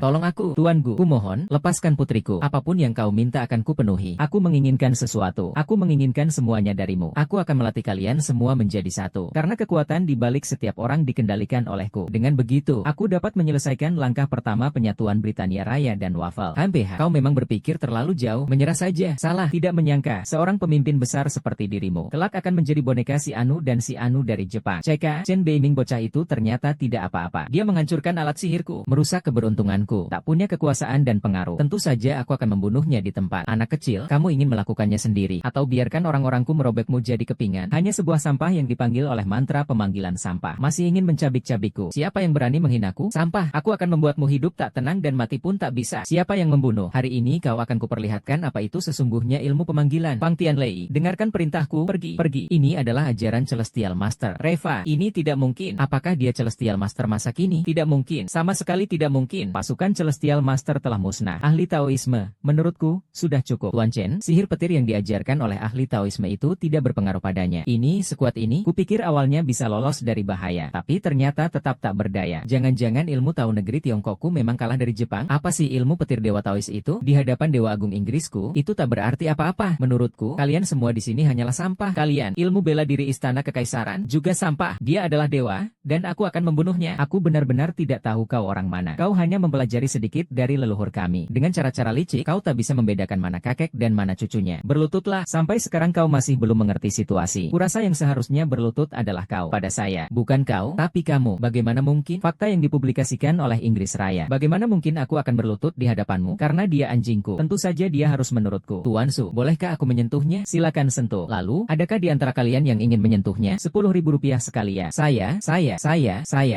Tolong aku, Tuan Gu. Kumohon, lepaskan putriku. Apapun yang kau minta akan kupenuhi. Aku menginginkan sesuatu. Aku menginginkan semuanya darimu. Aku akan melatih kalian semua menjadi satu. Karena kekuatan di balik setiap orang dikendalikan olehku. Dengan begitu, aku dapat menyelesaikan langkah pertama penyatuan Britania Raya dan Wafel. HMPH, kau memang berpikir terlalu jauh. Menyerah saja. Salah, tidak menyangka. Seorang pemimpin besar seperti dirimu kelak akan menjadi boneka si Anu dan si Anu dari Jepang. CK, Chen Beiming bocah itu ternyata tidak apa-apa. Dia menghancurkan alat sihirku, merusak keberuntunganku, tak punya kekuasaan dan pengaruh. Tentu saja aku akan membunuhnya di tempat. Anak kecil, kamu ingin melakukannya sendiri, atau biarkan orang-orangku merobekmu jadi kepingan. Hanya sebuah sampah yang dipanggil oleh mantra pemanggilan sampah. Masih ingin mencabik-cabikku. Siapa yang berani menghinaku? Sampah, aku akan membuatmu hidup tak tenang dan mati pun tak bisa. Siapa yang membunuh? Hari ini kau akan kuperlihatkan apa itu sesungguhnya ilmu pemanggilan. Pang Tianlei, dengarkan perintahku, pergi, pergi. Ini adalah ajaran Celestial Master. Reva, ini tidak mungkin. Apakah dia Celestial Master masa kini? Tidak mungkin. Sama sekali tidak mungkin. Pasukan Celestial Master telah musnah. Ahli Taoisme, menurutku, sudah cukup. Tuan Chen, sihir petir yang diajarkan oleh ahli Taoisme itu tidak berpengaruh padanya. Ini sekuat ini, kupikir awalnya bisa lolos dari bahaya. Tapi ternyata tetap tak berdaya. Jangan-jangan ilmu tahu negeri Tiongkokku memang kalah dari Jepang? Apa sih ilmu petir Dewa Taois itu? Di hadapan Dewa Agung Inggrisku, itu tak berarti apa-apa. Menurutku, kalian semua di sini hanyalah sampah. Kalian, ilmu bela diri istana kekaisaran, juga sampah. Dia adalah dewa, dan aku akan membunuhnya. Aku benar-benar tidak tahu kau orang mana. Kau hanya mempelajari sedikit dari leluhur kami. Dengan cara-cara licik, kau tak bisa membedakan mana kakek dan mana cucunya. Berlututlah, sampai sekarang kau masih belum mengerti situasi. Kurasa yang seharusnya berlutut adalah kau. Pada saya, bukan kau, tapi kamu. Bagaimana mungkin? Fakta yang dipublikasikan oleh Inggris Raya. Bagaimana mungkin aku akan berlutut di hadapanmu? Karena dia anjingku. Tentu saja dia harus menurutku. Tuan Su, bolehkah aku menyentuhnya? Silakan sentuh. Lalu, adakah di antara kalian yang ingin menyentuhnya? 10.000 rupiah sekali ya. Saya.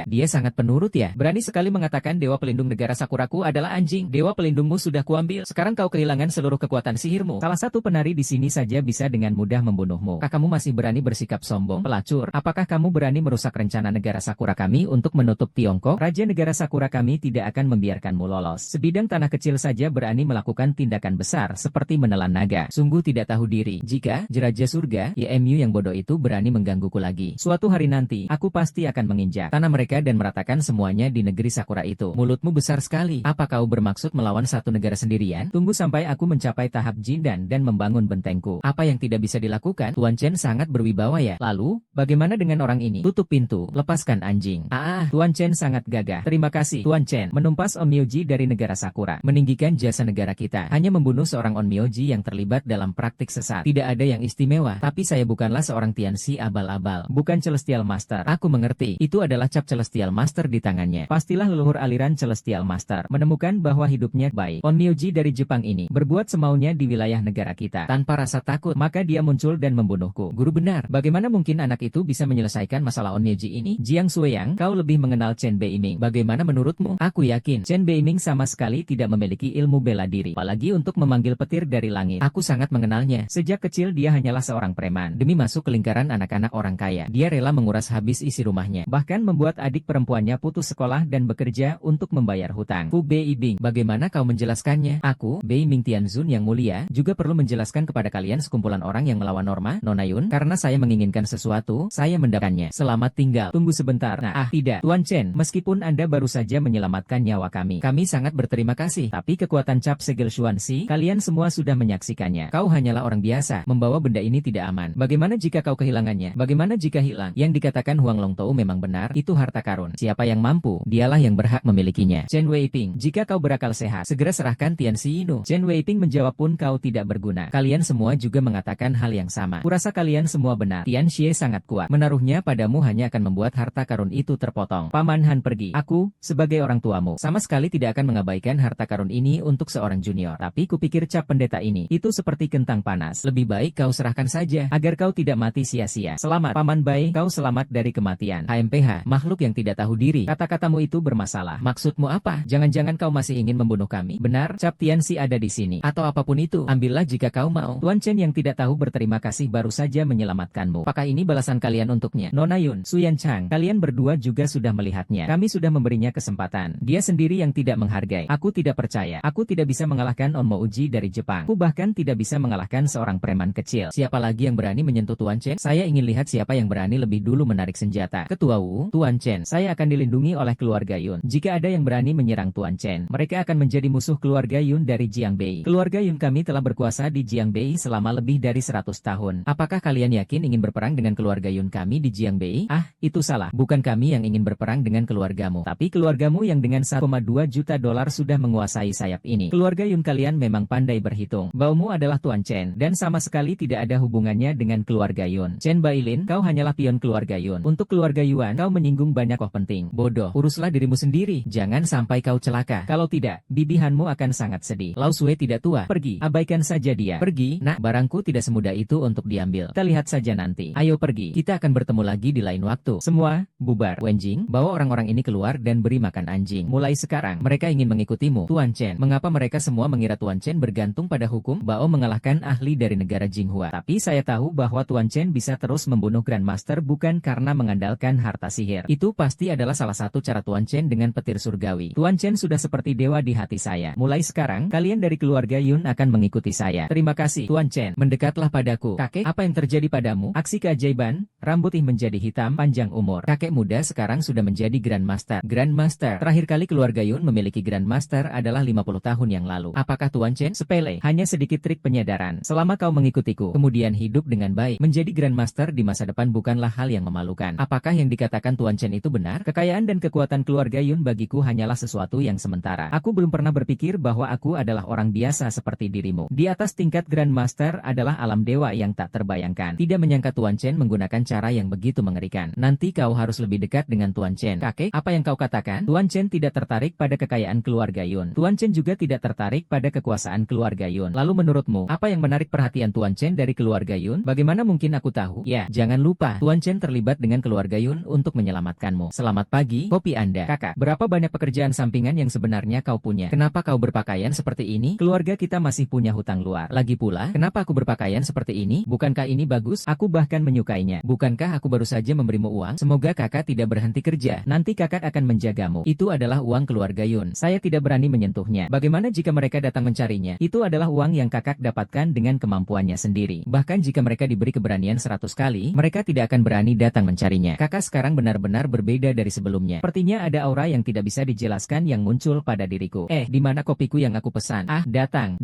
Dia sangat penurut ya. Berani sekali mengatakan Dewa Pelindung Negara Sakuraku adalah anjing. Dewa pelindungmu sudah kuambil. Sekarang kau kehilangan seluruh kekuatan sihirmu. Salah satu penari di sini saja bisa dengan mudah membunuhmu. Apakah kamu masih berani bersikap sombong? Pelacur, apakah kamu berani merusak rencana negara Sakura kami untuk menutup Tiongkok? Raja negara Sakura kami tidak akan membiarkanmu lolos. Sebidang tanah kecil saja berani melakukan tindakan besar seperti menelan naga. Sungguh tidak tahu diri. Jika Raja Surga, YMU yang bodoh itu berani menggangguku lagi. Suatu hari nanti, aku pasti akan menginjak tanah mereka dan meratakan semuanya di negeri Sakura itu. Mulutmu besar sekali. Apa kau bermaksud melawan satu negara sendirian? Tunggu sampai aku mencapai tahap Jindan dan membangun bentengku. Apa yang tidak bisa dilakukan? Tuan Chen sangat berwibawa ya. Lalu, bagaimana dengan orang ini? Tutup pintu, lepaskan anjing. Tuan Chen sangat gagah. Terima kasih, Tuan Chen. Menumpas Onmyoji dari negara Sakura. Meninggikan jasa negara kita. Hanya membunuh seorang Onmyoji yang terlibat dalam praktik sesat. Tidak ada yang istimewa. Tapi saya bukanlah seorang Tianxi abal-abal. Bukan Celestial Master. Aku mengerti. Itu adalah cap Celestial Master di tangannya. Pastilah leluhur aliran Celestial Master menemukan bahwa hidupnya baik. Onmyoji dari Jepang ini berbuat semaunya di wilayah negara kita tanpa rasa takut. Maka dia muncul dan membunuhku. Guru benar. Bagaimana mungkin anak itu bisa menyelesaikan masalah Onmyoji seperti ini? Jiang Shuiyang, kau lebih mengenal Chen Beiming. Bagaimana menurutmu? Aku yakin Chen Beiming sama sekali tidak memiliki ilmu bela diri, apalagi untuk memanggil petir dari langit. Aku sangat mengenalnya. Sejak kecil dia hanyalah seorang preman. Demi masuk ke lingkaran anak-anak orang kaya, dia rela menguras habis isi rumahnya, bahkan membuat adik perempuannya putus sekolah dan bekerja untuk membayar hutang. Fu Beibing, bagaimana kau menjelaskannya? Aku, Beiming Tianzun yang mulia, juga perlu menjelaskan kepada kalian sekumpulan orang yang melawan norma, Nona Yun, karena saya menginginkan sesuatu, saya mendapatkannya. Selamat tinggal. Tunggu sebentar. Nah, tidak, Tuan Chen, meskipun Anda baru saja menyelamatkan nyawa kami sangat berterima kasih, tapi kekuatan cap segel Xuanxi, kalian semua sudah menyaksikannya. Kau hanyalah orang biasa, membawa benda ini tidak aman. Bagaimana jika kau kehilangannya? Bagaimana jika hilang? Yang dikatakan Huang Longtou memang benar, itu harta karun. Siapa yang mampu, dialah yang berhak memilikinya. Chen Weiping, jika kau berakal sehat, segera serahkan Tian Xiyinu. Chen Weiping menjawab, pun kau tidak berguna. Kalian semua juga mengatakan hal yang sama. Kurasa kalian semua benar. Tian Xie sangat kuat. Menaruhnya padamu hanya akan membuat harta karun itu terpotong. Paman Han pergi. Aku, sebagai orang tuamu, sama sekali tidak akan mengabaikan harta karun ini untuk seorang junior. Tapi kupikir cap pendeta ini, itu seperti kentang panas. Lebih baik kau serahkan saja, agar kau tidak mati sia-sia. Selamat, Paman Bai, kau selamat dari kematian. HMPH, makhluk yang tidak tahu diri. Kata-katamu itu bermasalah. Maksudmu apa? Jangan-jangan kau masih ingin membunuh kami? Benar, cap Tianxi ada di sini. Atau apapun itu, ambillah jika kau mau. Tuan Chen yang tidak tahu berterima kasih baru saja menyelamatkanmu. Apakah ini balasan kalian untuknya? Nona Yun, Suyan Chang, kalian berdua juga sudah melihatnya. Kami sudah memberinya kesempatan. Dia sendiri yang tidak menghargai. Aku tidak percaya. Aku tidak bisa mengalahkan Onmo Uji dari Jepang. Aku bahkan tidak bisa mengalahkan seorang preman kecil. Siapa lagi yang berani menyentuh Tuan Chen? Saya ingin lihat siapa yang berani lebih dulu menarik senjata. Ketua Wu, Tuan Chen, saya akan dilindungi oleh keluarga Yun. Jika ada yang berani menyerang Tuan Chen, mereka akan menjadi musuh keluarga Yun dari Jiangbei. Keluarga Yun kami telah berkuasa di Jiangbei selama lebih dari 100 tahun. Apakah kalian yakin ingin berperang dengan keluarga Yun kami di Jiangbei? Ah, itu salah. Bukan kami yang ingin berperang dengan keluargamu, tapi keluargamu yang dengan 1,2 juta dolar sudah menguasai sayap ini. Keluarga Yun kalian memang pandai berhitung. Baumu adalah Tuan Chen, dan sama sekali tidak ada hubungannya dengan keluarga Yun. Chen Bailin, kau hanyalah pion keluarga Yun. Untuk keluarga Yuan, kau menyinggung banyak tokoh penting. Bodoh, uruslah dirimu sendiri. Jangan sampai kau celaka. Kalau tidak, bibihanmu akan sangat sedih. Lao Sui tidak tua. Pergi, abaikan saja dia. Pergi, nak, barangku tidak semudah itu untuk diambil. Kita lihat saja nanti. Ayo pergi, kita akan bertemu lagi di lain waktu. Semua, bubar. Wenjing, bawa orang-orang ini keluar dan beri makan anjing. Mulai sekarang, mereka ingin mengikutimu. Tuan Chen, mengapa mereka semua mengira Tuan Chen bergantung pada hukum? Bao mengalahkan ahli dari negara Jinghua. Tapi saya tahu bahwa Tuan Chen bisa terus membunuh Grandmaster bukan karena mengandalkan harta sihir. Itu pasti adalah salah satu cara Tuan Chen dengan petir surgawi. Tuan Chen sudah seperti dewa di hati saya. Mulai sekarang, kalian dari keluarga Yun akan mengikuti saya. Terima kasih, Tuan Chen. Mendekatlah padaku. Kakek, apa yang terjadi padamu? Aksi keajaiban, rambutnya menjadi hitam, panjang umur. Kakek muda sekarang sudah menjadi Grandmaster. Grandmaster, terakhir kali keluarga Yun memiliki Grandmaster adalah 50 tahun yang lalu. Apakah Tuan Chen? Sepele, hanya sedikit trik penyadaran. Selama kau mengikutiku, kemudian hidup dengan baik, menjadi Grandmaster di masa depan bukanlah hal yang memalukan. Apakah yang dikatakan Tuan Chen itu benar? Kekayaan dan kekuatan keluarga Yun bagiku hanyalah sesuatu yang sementara. Aku belum pernah berpikir bahwa aku adalah orang biasa seperti dirimu. Di atas tingkat Grandmaster adalah alam dewa yang tak terbayangkan. Tidak menyangka Tuan Chen menggunakan cara yang begitu mengerikan. Nanti kau harus lebih dekat dengan Tuan Chen. Kakek, apa yang kau katakan? Tuan Chen tidak tertarik pada kekayaan keluarga Yun. Tuan Chen juga tidak tertarik pada kekuasaan keluarga Yun. Lalu menurutmu, apa yang menarik perhatian Tuan Chen dari keluarga Yun? Bagaimana mungkin aku tahu? Ya, jangan lupa, Tuan Chen terlibat dengan keluarga Yun untuk menyelamatkanmu. Selamat pagi, kopi Anda. Kakak, berapa banyak pekerjaan sampingan yang sebenarnya kau punya? Kenapa kau berpakaian seperti ini? Keluarga kita masih punya hutang luar. Lagi pula, kenapa aku berpakaian seperti ini? Bukankah ini bagus? Aku bahkan menyukainya. Bukankah aku baru saja memberimu uang? Semoga kakak tidak berhenti kerja. Nanti kakak akan menjagamu. Itu adalah uang keluarga Yun. Saya tidak berani menyentuhnya. Bagaimana jika mereka datang mencarinya? Itu adalah uang yang kakak dapatkan dengan kemampuannya sendiri. Bahkan jika mereka diberi keberanian 100 kali, mereka tidak akan berani datang mencarinya. Kakak sekarang benar-benar berbeda dari sebelumnya. Sepertinya ada aura yang tidak bisa dijelaskan yang muncul pada diriku. Di mana kopiku yang aku pesan? Ah, datang.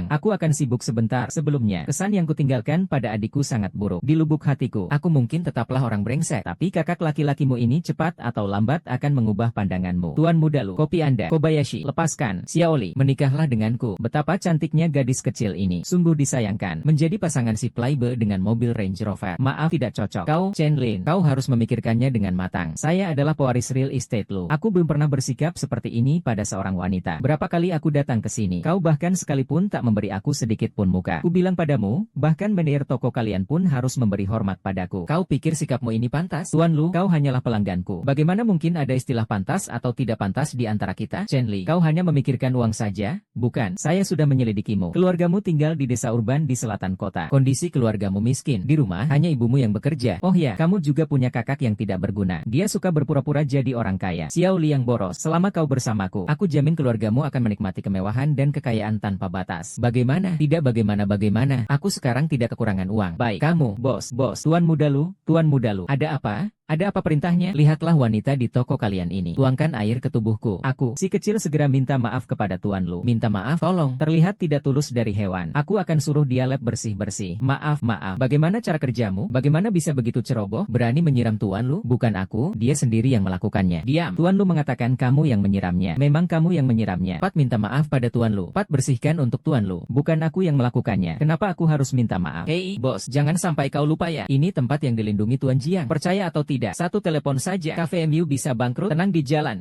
Aku akan sibuk sebentar. Sebelumnya, kesan yang kutinggalkan pada adikku sangat buruk. Di lubuk hatiku, aku mungkin tetaplah orang brengsek, tapi kakak laki-lakimu ini cepat atau lambat akan mengubah pandanganmu. Tuan muda Lu, kopi Anda. Kobayashi, lepaskan. Xiaoli, menikahlah denganku. Betapa cantiknya gadis kecil ini. Sungguh disayangkan. Menjadi pasangan si Playboy dengan mobil Range Rover. Maaf, tidak cocok. Kau, Chen Lin, kau harus memikirkannya dengan matang. Saya adalah pewaris real estate Lu. Aku belum pernah bersikap seperti ini pada seorang wanita. Berapa kali aku datang ke sini, kau bahkan sekalipun tak memberi aku sedikit pun muka. Ku bilang padamu, bahkan manajer toko kalian pun harus memberi hormat padaku. Kau pikir sikapmu ini pantas? Tuan Lu, kau hanyalah pelangganku. Bagaimana mungkin ada istilah pantas atau tidak pantas di antara kita? Chen Li, kau hanya memikirkan uang saja, bukan? Saya sudah menyelidikimu. Keluargamu tinggal di desa urban di selatan kota. Kondisi keluargamu miskin. Di rumah, hanya ibumu yang bekerja. Oh ya, kamu juga punya kakak yang tidak berguna. Dia suka berpura-pura jadi orang kaya. Xiao Li yang boros. Selama kau bersamaku, aku jamin keluargamu akan menikmati kemewahan dan kekayaan tanpa batas. Bagaimana? Tidak bagaimana. Aku sekarang tidak kekurangan uang. Baik, kamu, bos. Tuan muda Lu, ada apa? Ada apa perintahnya? Lihatlah wanita di toko kalian ini. Tuangkan air ke tubuhku. Aku, si kecil segera minta maaf kepada Tuan Lu. Minta maaf? Tolong. Terlihat tidak tulus dari hewan. Aku akan suruh dia lab bersih-bersih. Maaf. Bagaimana cara kerjamu? Bagaimana bisa begitu ceroboh? Berani menyiram Tuan Lu? Bukan aku, dia sendiri yang melakukannya. Diam. Tuan Lu mengatakan kamu yang menyiramnya. Memang kamu yang menyiramnya. Pat minta maaf pada Tuan Lu. Pat bersihkan untuk Tuan Lu. Bukan aku yang melakukannya. Kenapa aku harus minta maaf? Hei, bos, jangan sampai kau lupa ya. Ini tempat yang dilindungi Tuan Jiang. Percaya atau tidak? Satu telepon saja, Cafe MU bisa bangkrut. Tenang di jalan.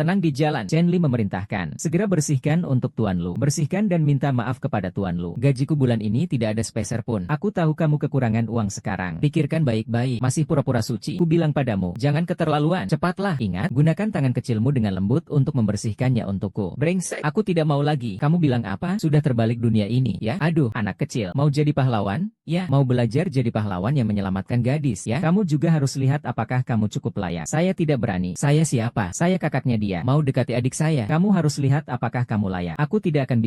Chen Li memerintahkan. Segera bersihkan untuk Tuan Lu. Bersihkan dan minta maaf kepada Tuan Lu. Gajiku bulan ini tidak ada sepeser pun. Aku tahu kamu kekurangan uang sekarang. Pikirkan baik-baik. Masih pura-pura suci. Ku bilang padamu, jangan keterlaluan. Cepatlah. Ingat, gunakan tangan kecilmu dengan lembut untuk membersihkannya untukku. Brengsek. Aku tidak mau lagi. Kamu bilang apa? Sudah terbalik dunia ini, ya? Aduh, anak kecil. Mau jadi pahlawan? Ya, mau belajar jadi pahlawan yang menyelamatkan gadis, ya? Kamu juga harus lihat apakah kamu cukup layak. Saya tidak berani. Saya siapa? Saya kakaknya dia. Mau dekati adik saya. Kamu harus lihat apakah kamu layak. Aku tidak akan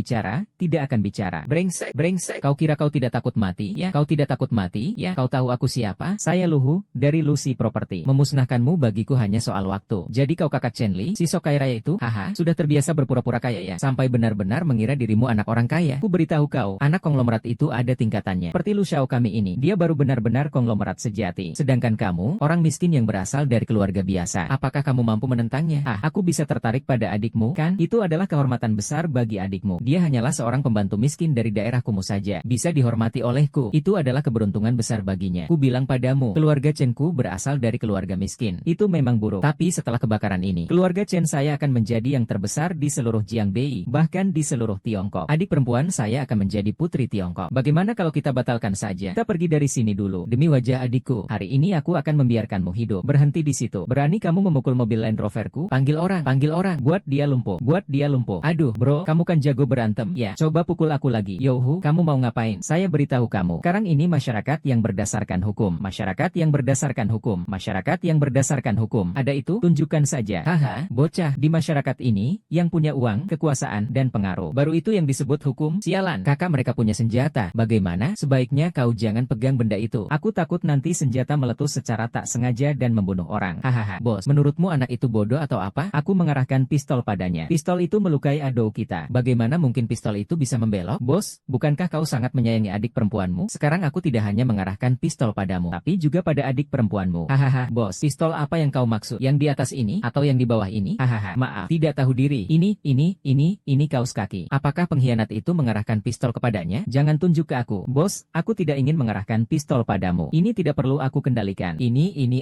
bicara. Brengsek. Kau kira kau tidak takut mati? Ya, kau tidak takut mati? Ya, kau tahu aku siapa? Saya Luhu, dari Lucy Property. Memusnahkanmu bagiku hanya soal waktu. Jadi kau kakak Chen Li, si sok kaya raya itu? Haha, sudah terbiasa berpura-pura kaya ya? Sampai benar-benar mengira dirimu anak orang kaya. Ku beritahu kau, anak konglomerat itu ada tingkatannya. Seperti Lu Xiao kami ini, dia baru benar-benar konglomerat sejati. Sedangkan kamu, orang miskin yang berasal dari keluarga biasa. Apakah kamu mampu menentangnya? Aku bisa tertarik pada adikmu, kan? Itu adalah kehormatan besar bagi adikmu. Dia hanyalah seorang pembantu miskin dari daerah kumuh saja. Bisa dihormati olehku. Itu adalah keberuntungan besar baginya. Ku bilang padamu, keluarga Chen-ku berasal dari keluarga miskin. Itu memang buruk. Tapi setelah kebakaran ini, keluarga Chen saya akan menjadi yang terbesar di seluruh Jiangbei, bahkan di seluruh Tiongkok. Adik perempuan saya akan menjadi putri Tiongkok. Bagaimana kalau kita batalkan saja? Kita pergi dari sini dulu. Demi wajah adikku, hari ini aku akan membiarkanmu hidup. Berhenti di situ. Berani kamu memukul mobil Land Roverku? Panggil orang. Buat dia lumpuh. Aduh, bro, kamu kan jago berantem. Ya, coba pukul aku lagi. Yohu, kamu mau ngapain? Saya beritahu kamu. Sekarang ini masyarakat yang berdasarkan hukum. Masyarakat yang berdasarkan hukum. Ada itu? Tunjukkan saja. Haha, bocah, di masyarakat ini, yang punya uang, kekuasaan, dan pengaruh. Baru itu yang disebut hukum. Sialan, kakak mereka punya senjata. Bagaimana? Sebaiknya kau jangan pegang benda itu. Aku takut nanti senjata meletus secara tak sengaja dan membunuh orang. Hahaha, bos, menurutmu anak itu bodoh atau apa? Aku mengarahkan pistol padanya. Pistol itu melukai adou kita. Bagaimana mungkin pistol itu bisa membelok? Bos, bukankah kau sangat menyayangi adik perempuanmu? Sekarang aku tidak hanya mengarahkan pistol padamu, tapi juga pada adik perempuanmu. Hahaha, bos, pistol apa yang kau maksud? Yang di atas ini, atau yang di bawah ini? Hahaha, maaf, tidak tahu diri. Ini kaos kaki. Apakah pengkhianat itu mengarahkan pistol kepadanya? Jangan tunjuk ke aku. Bos, aku tidak ingin mengarahkan pistol padamu. Ini tidak perlu aku kendalikan.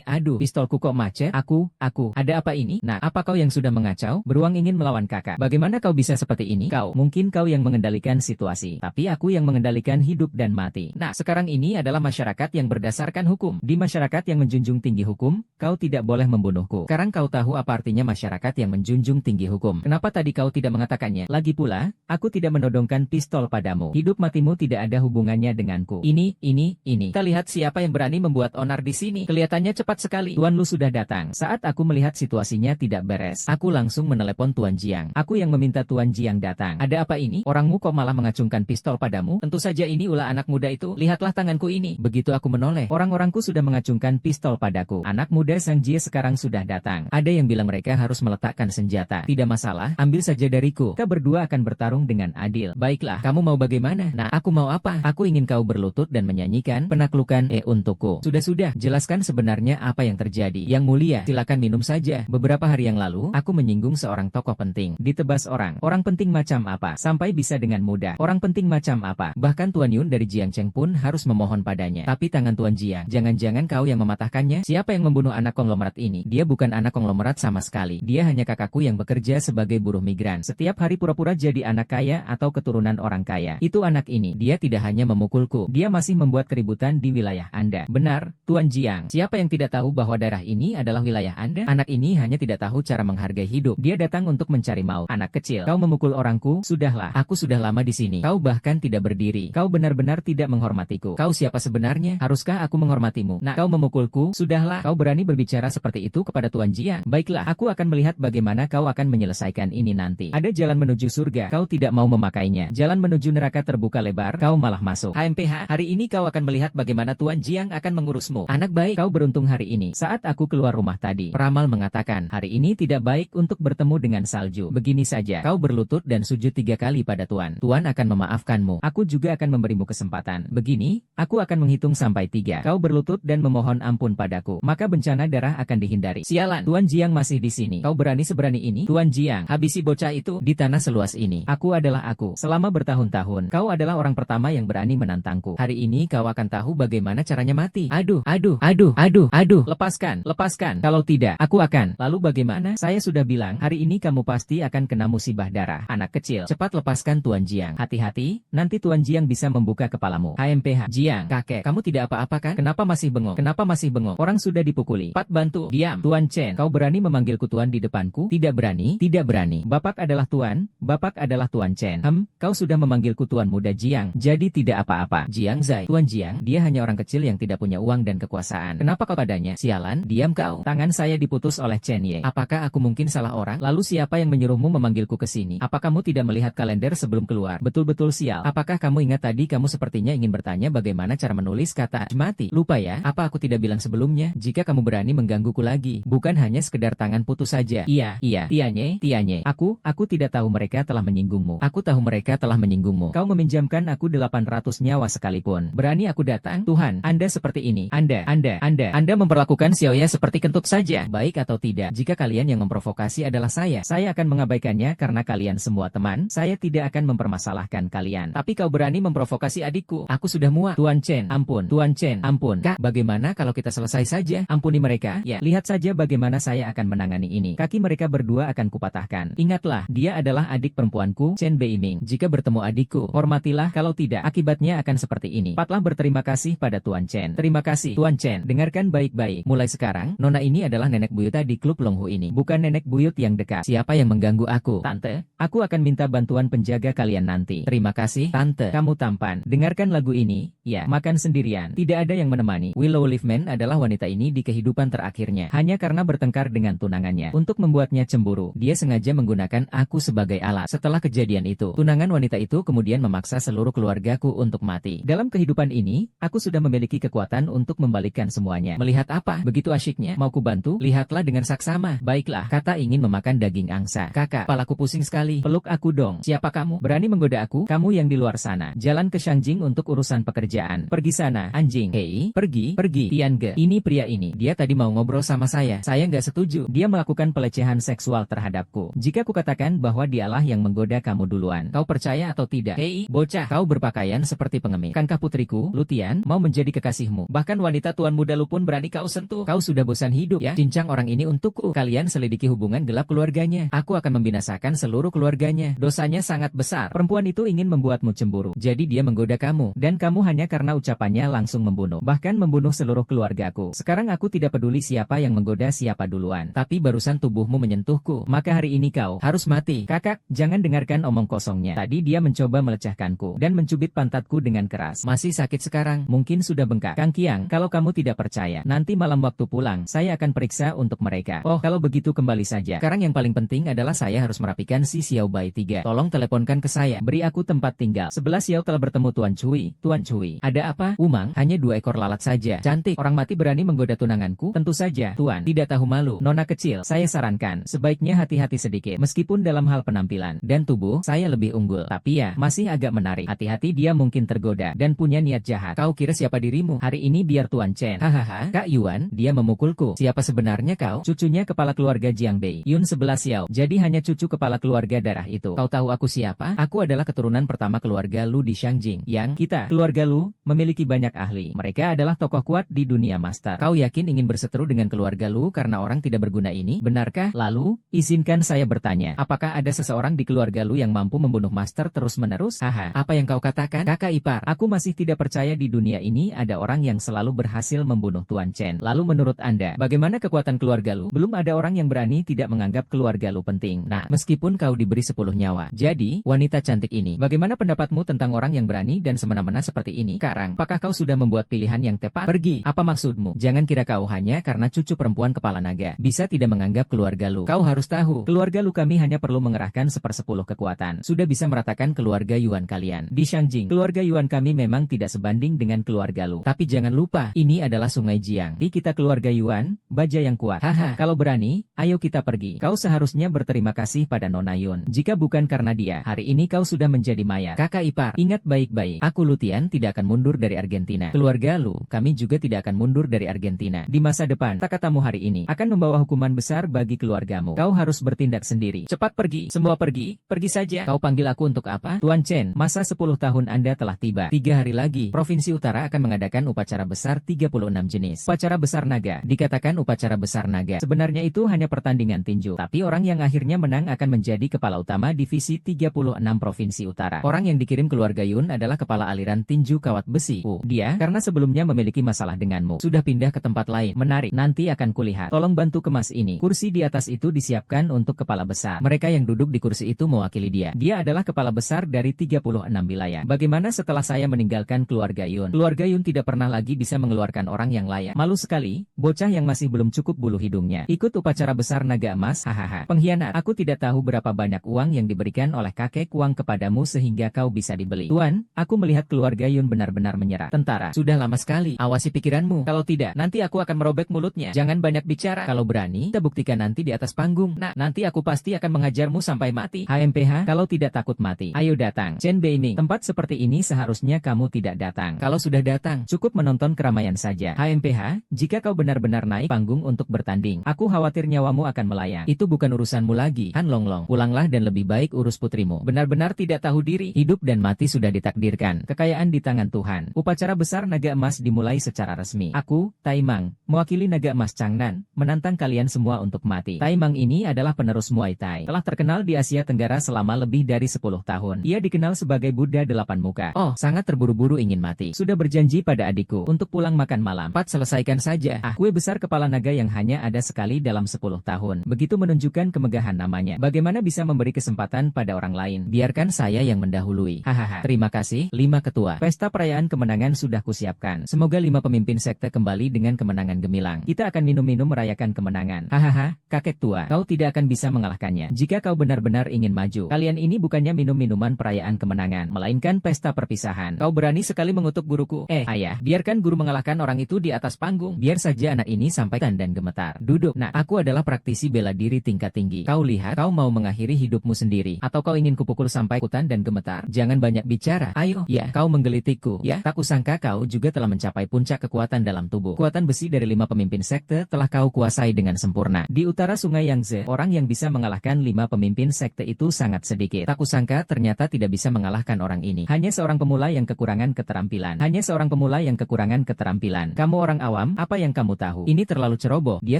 Aduh, pistolku kok macet? Aku, ada apa ini? Nah, apa kau yang sudah mengacau? Beruang ingin melawan kakak. Bagaimana kau bisa seperti ini? Mungkin kau yang mengendalikan situasi. Tapi aku yang mengendalikan hidup dan mati. Nah, sekarang ini adalah masyarakat yang berdasarkan hukum. Di masyarakat yang menjunjung tinggi hukum, kau tidak boleh membunuhku. Sekarang kau tahu apa artinya masyarakat yang menjunjung tinggi hukum. Kenapa tadi kau tidak mengatakannya? Lagi pula, aku tidak menodongkan pistol padamu. Hidup matimu tidak ada hubungannya denganku. Ini. Kita lihat siapa yang berani membuat onar di sini. Kelihatannya cepat sekali. Tuan Lu sudah datang. Saat aku melihat situasinya tidak beres, aku langsung menelepon Tuan Jiang. Aku yang meminta Tuan Jiang datang. Ada apa ini? Orangmu kok malah mengacungkan pistol padamu? Tentu saja ini ulah anak muda itu. Lihatlah tanganku ini. Begitu aku menoleh, orang-orangku sudah mengacungkan pistol padaku. Anak muda Sang Jie sekarang sudah datang. Ada yang bilang mereka harus meletakkan senjata. Tidak masalah, ambil saja dariku. Kita berdua akan bertarung dengan adil. Baiklah, kamu mau bagaimana? Nah, aku mau apa? Aku ingin kau berlutut dan menyanyikan penaklukan untukku. Sudah, jelaskan sebenarnya apa yang terjadi. Yang mulia, silakan minum saja. Beberapa hari yang lalu, aku menyinggung seorang tokoh penting. Ditebas orang. Orang penting macam apa? Sampai bisa dengan mudah. Orang penting macam apa? Bahkan Tuan Yun dari Jiangcheng pun harus memohon padanya. Tapi tangan Tuan Jiang, jangan-jangan kau yang mematahkannya? Siapa yang membunuh anak konglomerat ini? Dia bukan anak konglomerat sama sekali. Dia hanya kakakku yang bekerja sebagai buruh migran. Setiap hari pura-pura jadi anak kaya atau keturunan orang kaya. Itu anak ini. Dia tidak hanya memukulku. Dia masih membuat keributan di wilayah Anda. Benar, Tuan Jiang. Siapa yang tidak tahu bahwa daerah ini adalah wilayah Anda? Anak ini hanya tidak tahu cara menghargai hidup. Dia datang untuk mencari maut. Anak kecil, kau memukul orangku? Sudahlah, aku sudah lama di sini. Kau bahkan tidak berdiri. Kau benar-benar tidak menghormatiku. Kau siapa sebenarnya? Haruskah aku menghormatimu? Nah, kau memukulku? Sudahlah, kau berani berbicara seperti itu kepada Tuan Jiang? Baiklah, aku akan melihat bagaimana kau akan menyelesaikan ini nanti. Ada jalan menuju surga, kau tidak mau memakainya. Jalan menuju neraka terbuka lebar, kau malah masuk. HMPH, hari ini kau akan melihat bagaimana Tuan Jiang akan mengurusmu. Anak baik, kau beruntung hari ini. Saat aku keluar rumah tadi, peramal mengatakan, hari ini tidak baik untuk bertemu dengan salju. Begini saja, kau berlutut dan sujud 3 kali pada Tuan. Tuan akan memaafkanmu. Aku juga akan memberimu kesempatan. Begini, aku akan menghitung sampai 3. Kau berlutut dan memohon ampun padaku. Maka bencana darah akan dihindari. Sialan, Tuan Jiang masih di sini. Kau berani seberani ini? Tuan Jiang, habisi bocah itu di tanah seluas ini. Aku adalah aku. Selama bertahun-tahun, kau adalah orang pertama yang berani menantangku. Hari ini kau akan tahu bagaimana caranya mati. Aduh, aduh, aduh, aduh, aduh. Lepaskan, lepaskan. Kalau tidak, aku akan. Lalu bagaimana? Saya sudah bilang, hari ini kamu pasti akan kena musibah darah. Anak kecil, cepat lepaskan Tuan Jiang. Hati-hati, nanti Tuan Jiang bisa membuka kepalamu. HMPH, Jiang, kakek, kamu tidak apa-apa kan? Kenapa masih bengong? Kenapa masih bengong? Orang sudah dipukuli. Pat bantu. Diam. Tuan Chen, kau berani memanggilku Tuan di depanku? Tidak berani, tidak berani. Bapak adalah Tuan, Bapak adalah Tuan Chen. Kau sudah memanggilku Tuan muda Jiang, jadi tidak apa-apa. Jiang Zai, Tuan Jiang, dia hanya orang kecil yang tidak punya uang dan kekuasaan. Kenapa kau padanya? Sialan, diam kau. Tangan saya diputus oleh Chen Ye. Apakah aku mungkin salah orang? Lalu siapa yang menyuruhmu memanggilku ke sini? Apa kamu tidak melihat kalender sebelum keluar? Betul-betul sial. Apakah kamu ingat tadi kamu sepertinya ingin bertanya bagaimana cara menulis kata mati? Lupa ya? Apa aku tidak bilang sebelumnya? Jika kamu berani menggangguku lagi, bukan hanya sekedar tangan putus saja. Iya, Tianye, Tianye. Aku tidak tahu mereka telah menyinggungmu. Aku tahu mereka telah menyinggungmu. Kau meminjamkan aku 800 nyawa sekalipun. Berani aku datang? Tuhan, Anda seperti ini. Anda memperlakukan Xiaoya seperti kentut saja. Baik atau tidak, jika kalian yang memprovokasi adalah saya akan mengabaikannya karena kalian semua teman. Saya tidak akan mempermasalahkan kalian. Tapi kau berani memprovokasi adikku. Aku sudah muak. Tuan Chen, ampun. Tuan Chen, ampun. Kak, bagaimana kalau kita selesai saja? Ampuni mereka. Ya, lihat saja bagaimana saya akan menangani ini. Kaki mereka berdua akan kupatahkan. Ingatlah, dia adalah adik perempuanku, Chen Beiming. Jika bertemu adikku, hormatilah. Kalau tidak, akibatnya akan seperti ini. Patlah berterima kasih pada Tuan Chen. Terima kasih, Tuan Chen. Dengarkan baik-baik. Mulai sekarang, Nona ini adalah nenek buyut di klub Longhu ini. Bukan nenek buyut yang dekat. Siapa yang mengganggu aku? Tante, aku akan minta bantuan penjaga kalian nanti. Terima kasih, Tante. Kamu tampan. Dengarkan lagu ini. Ya, makan sendirian. Tidak ada yang menemani. Willow Leafman adalah wanita ini di kehidupan terakhirnya. Hanya karena bertengkar dengan tunangannya. Untuk membuatnya cemburu, dia sengaja menggunakan aku sebagai alat. Setelah kejadian itu, tunangan wanita itu kemudian memaksa seluruh keluargaku untuk mati. Dalam kehidupan ini, aku sudah memiliki kekuatan untuk membalikkan semuanya. Melihat apa? Begitu asyiknya. Mau ku bantu? Lihatlah dengan saksama. Baiklah, kata ingin memakan daging angsa. Kakak, kepalaku pusing sekali. Peluk aku dong. Siapa kamu? Berani menggoda aku? Kamu yang di luar sana. Jalan ke Shangjing untuk urusan pekerjaan. Pergi sana, anjing. Hei, pergi. Tiange, ini pria ini. Dia tadi mau ngobrol sama saya. Saya nggak setuju. Dia melakukan pelecehan seksual terhadapku. Jika ku katakan bahwa dialah yang menggoda kamu duluan, kau percaya atau tidak? Hei, bocah, kau berpakaian seperti pengemis. Kankah putriku, Lutian, mau menjadi kekasihmu? Bahkan wanita tuan muda lu pun berani kau sentuh. Kau sudah bosan hidup ya? Cincang orang ini untukku. Kalian selidiki hubungan gelap keluarganya. Aku akan membinasakan seluruh keluarganya. Dosanya sangat besar. Perempuan itu ingin membuatmu cemburu. Jadi dia menggoda kamu. Dan kamu hanya karena ucapannya langsung membunuh. Bahkan membunuh seluruh keluargaku. Sekarang aku tidak peduli siapa yang menggoda siapa duluan. Tapi barusan tubuhmu menyentuhku. Maka hari ini kau harus mati. Kakak, jangan dengarkan omong kosongnya. Tadi dia mencoba melecahkanku. Dan mencubit pantatku dengan keras. Masih sakit sekarang. Mungkin sudah bengkak. Kang Qiang, kalau kamu tidak percaya, nanti malam waktu pulang, saya akan periksa untuk mereka. Oh, kalau begitu kembali saja. Sekarang yang paling penting adalah saya harus merapikan si Xiao Bai 3. Tolong teleponkan ke saya. Beri aku tempat tinggal. Sebelah Xiao telah bertemu Tuan Cui. Tuan Cui, ada apa? Umang, hanya 2 ekor lalat saja. Cantik, orang mati berani menggoda tunanganku? Tentu saja, Tuan. Tidak tahu malu. Nona kecil, saya sarankan, sebaiknya hati-hati sedikit. Meskipun dalam hal penampilan dan tubuh, saya lebih unggul. Tapi ya, masih agak menarik. Hati-hati, dia mungkin tergoda dan punya niat jahat. Kau kira siapa dirimu? Hari ini biar Tuan Chen. Hahaha, Kak Yuan, dia memukulku. Siapa sebenarnya kau? Cucunya kepala keluarga Jiang Bei. Yun 11 Xiao. Jadi hanya cucu kepala keluarga darah itu. Kau tahu aku siapa? Aku adalah keturunan pertama keluarga Lu di Shangjing. Yang kita, keluarga Lu, memiliki banyak ahli. Mereka adalah tokoh kuat di dunia master. Kau yakin ingin berseteru dengan keluarga Lu karena orang tidak berguna ini? Benarkah? Lalu, izinkan saya bertanya. Apakah ada seseorang di keluarga Lu yang mampu membunuh master terus-menerus? Haha, apa yang kau katakan? Kakak ipar, aku masih tidak percaya di dunia ini ada orang yang selalu berhasil membunuh Tuan Chen, lalu menurut Anda, bagaimana kekuatan keluarga lu? Belum ada orang yang berani tidak menganggap keluarga lu penting. Nah, meskipun kau diberi 10 nyawa. Jadi, wanita cantik ini, bagaimana pendapatmu tentang orang yang berani dan semena-mena seperti ini? Sekarang, apakah kau sudah membuat pilihan yang tepat? Pergi. Apa maksudmu? Jangan kira kau hanya karena cucu perempuan kepala naga bisa tidak menganggap keluarga lu. Kau harus tahu, keluarga lu kami hanya perlu mengerahkan 1/10 kekuatan. Sudah bisa meratakan keluarga Yuan kalian. Di Shangjing, keluarga Yuan kami memang tidak sebanding dengan keluarga lu. Tapi jangan lupa, ini adalah Sungai Jiang. Di kita keluarga Yuan, baja yang kuat. Haha, kalau berani, ayo kita pergi. Kau seharusnya berterima kasih pada Nona Yun. Jika bukan karena dia, hari ini kau sudah menjadi mayat. Kakak ipar, ingat baik-baik. Aku Lutian tidak akan mundur dari Argentina. Keluarga lu, kami juga tidak akan mundur dari Argentina. Di masa depan, kata-katamu hari ini akan membawa hukuman besar bagi keluargamu. Kau harus bertindak sendiri. Cepat pergi. Semua pergi. Pergi saja. Kau panggil aku untuk apa? Tuan Chen, masa 10 tahun Anda telah tiba. 3 hari lagi, Provinsi Utara akan mengadakan upacara besar 36 jenis. Upacara besar naga. Dikatakan upacara besar naga. Sebenarnya itu hanya pertandingan tinju. Tapi orang yang akhirnya menang akan menjadi kepala utama divisi 36 Provinsi Utara. Orang yang dikirim keluarga Yun adalah kepala aliran tinju kawat besi. Dia, karena sebelumnya memiliki masalah denganmu, sudah pindah ke tempat lain. Menarik. Nanti akan kulihat. Tolong bantu kemas ini. Kursi di atas itu disiapkan untuk kepala besar. Mereka yang duduk di kursi itu mewakili dia. Dia adalah kepala besar dari 36 wilayah. Bagaimana setelah saya meninggalkan keluarga Yun? Keluarga Yun tidak pernah lagi bisa mengeluarkan orang yang layak. Malu sekali, bocah yang masih belum cukup bulu hidungnya. Ikut upacara besar naga emas, hahaha. Pengkhianat, aku tidak tahu berapa banyak uang yang diberikan oleh kakek uang kepadamu sehingga kau bisa dibeli. Tuan, aku melihat keluarga Yun benar-benar menyerah. Tentara, sudah lama sekali. Awasi pikiranmu. Kalau tidak, nanti aku akan merobek mulutnya. Jangan banyak bicara. Kalau berani, kita buktikan nanti di atas panggung. Nah, nanti aku pasti akan mengajarmu sampai mati. HMPH, kalau tidak takut mati, ayo datang. Chen Beiming, tempat seperti ini seharusnya kamu tidak datang. Kalau sudah datang, cukup menonton keramaian saja. HMPH, jika kau benar-benar naik panggung untuk bertanding, aku khawatir nyawamu akan melayang. Itu bukan urusanmu lagi. Han Longlong, pulanglah dan lebih baik urus putrimu. Benar-benar tidak tahu diri. Hidup dan mati sudah ditakdirkan. Kekayaan di tangan Tuhan. Upacara besar naga emas dimulai secara resmi. Aku, Taimang, mewakili naga emas Changnan, menantang kalian semua untuk mati. Taimang ini adalah penerus Muay Thai. Telah terkenal di Asia Tenggara selama lebih dari 10 tahun. Ia dikenal sebagai Buddha 8 muka. Oh, sangat terburu-buru ingin mati. Sudah berjanji pada adikku untuk pulang makan malam. Selesaikan saja. Kue besar kepala naga yang hanya ada sekali dalam 10 tahun. Begitu menunjukkan kemegahan namanya. Bagaimana bisa memberi kesempatan pada orang lain? Biarkan saya yang mendahului. Hahaha. Terima kasih, 5 ketua. Pesta perayaan kemenangan sudah kusiapkan. Semoga 5 pemimpin sekte kembali dengan kemenangan gemilang. Kita akan minum-minum merayakan kemenangan. Hahaha, kakek tua. Kau tidak akan bisa mengalahkannya. Jika kau benar-benar ingin maju, kalian ini bukannya minum minuman perayaan kemenangan, melainkan pesta perpisahan. Kau berani sekali mengutuk guruku. Ayah, biarkan guru mengalahkan orang itu di atas panggung. Biar saja anak ini sampai dan gemetar. Duduk. Nah, aku adalah praktisi bela diri tingkat tinggi. Kau lihat, kau mau mengakhiri hidupmu sendiri, atau kau ingin kupukul sampai kutan dan gemetar? Jangan banyak bicara. Ayo. Ya, kau menggelitikku. Ya, tak kusangka kau juga telah mencapai puncak kekuatan dalam tubuh. Kekuatan besi dari 5 pemimpin sekte telah kau kuasai dengan sempurna. Di utara Sungai Yangtze, orang yang bisa mengalahkan 5 pemimpin sekte itu sangat sedikit. Tak kusangka ternyata tidak bisa mengalahkan orang ini. Hanya seorang pemula yang kekurangan keterampilan. Hanya seorang pemula yang kekurangan keterampilan. Kamu orang awam, apa yang kamu tahu? Ini terlalu ceroboh. Dia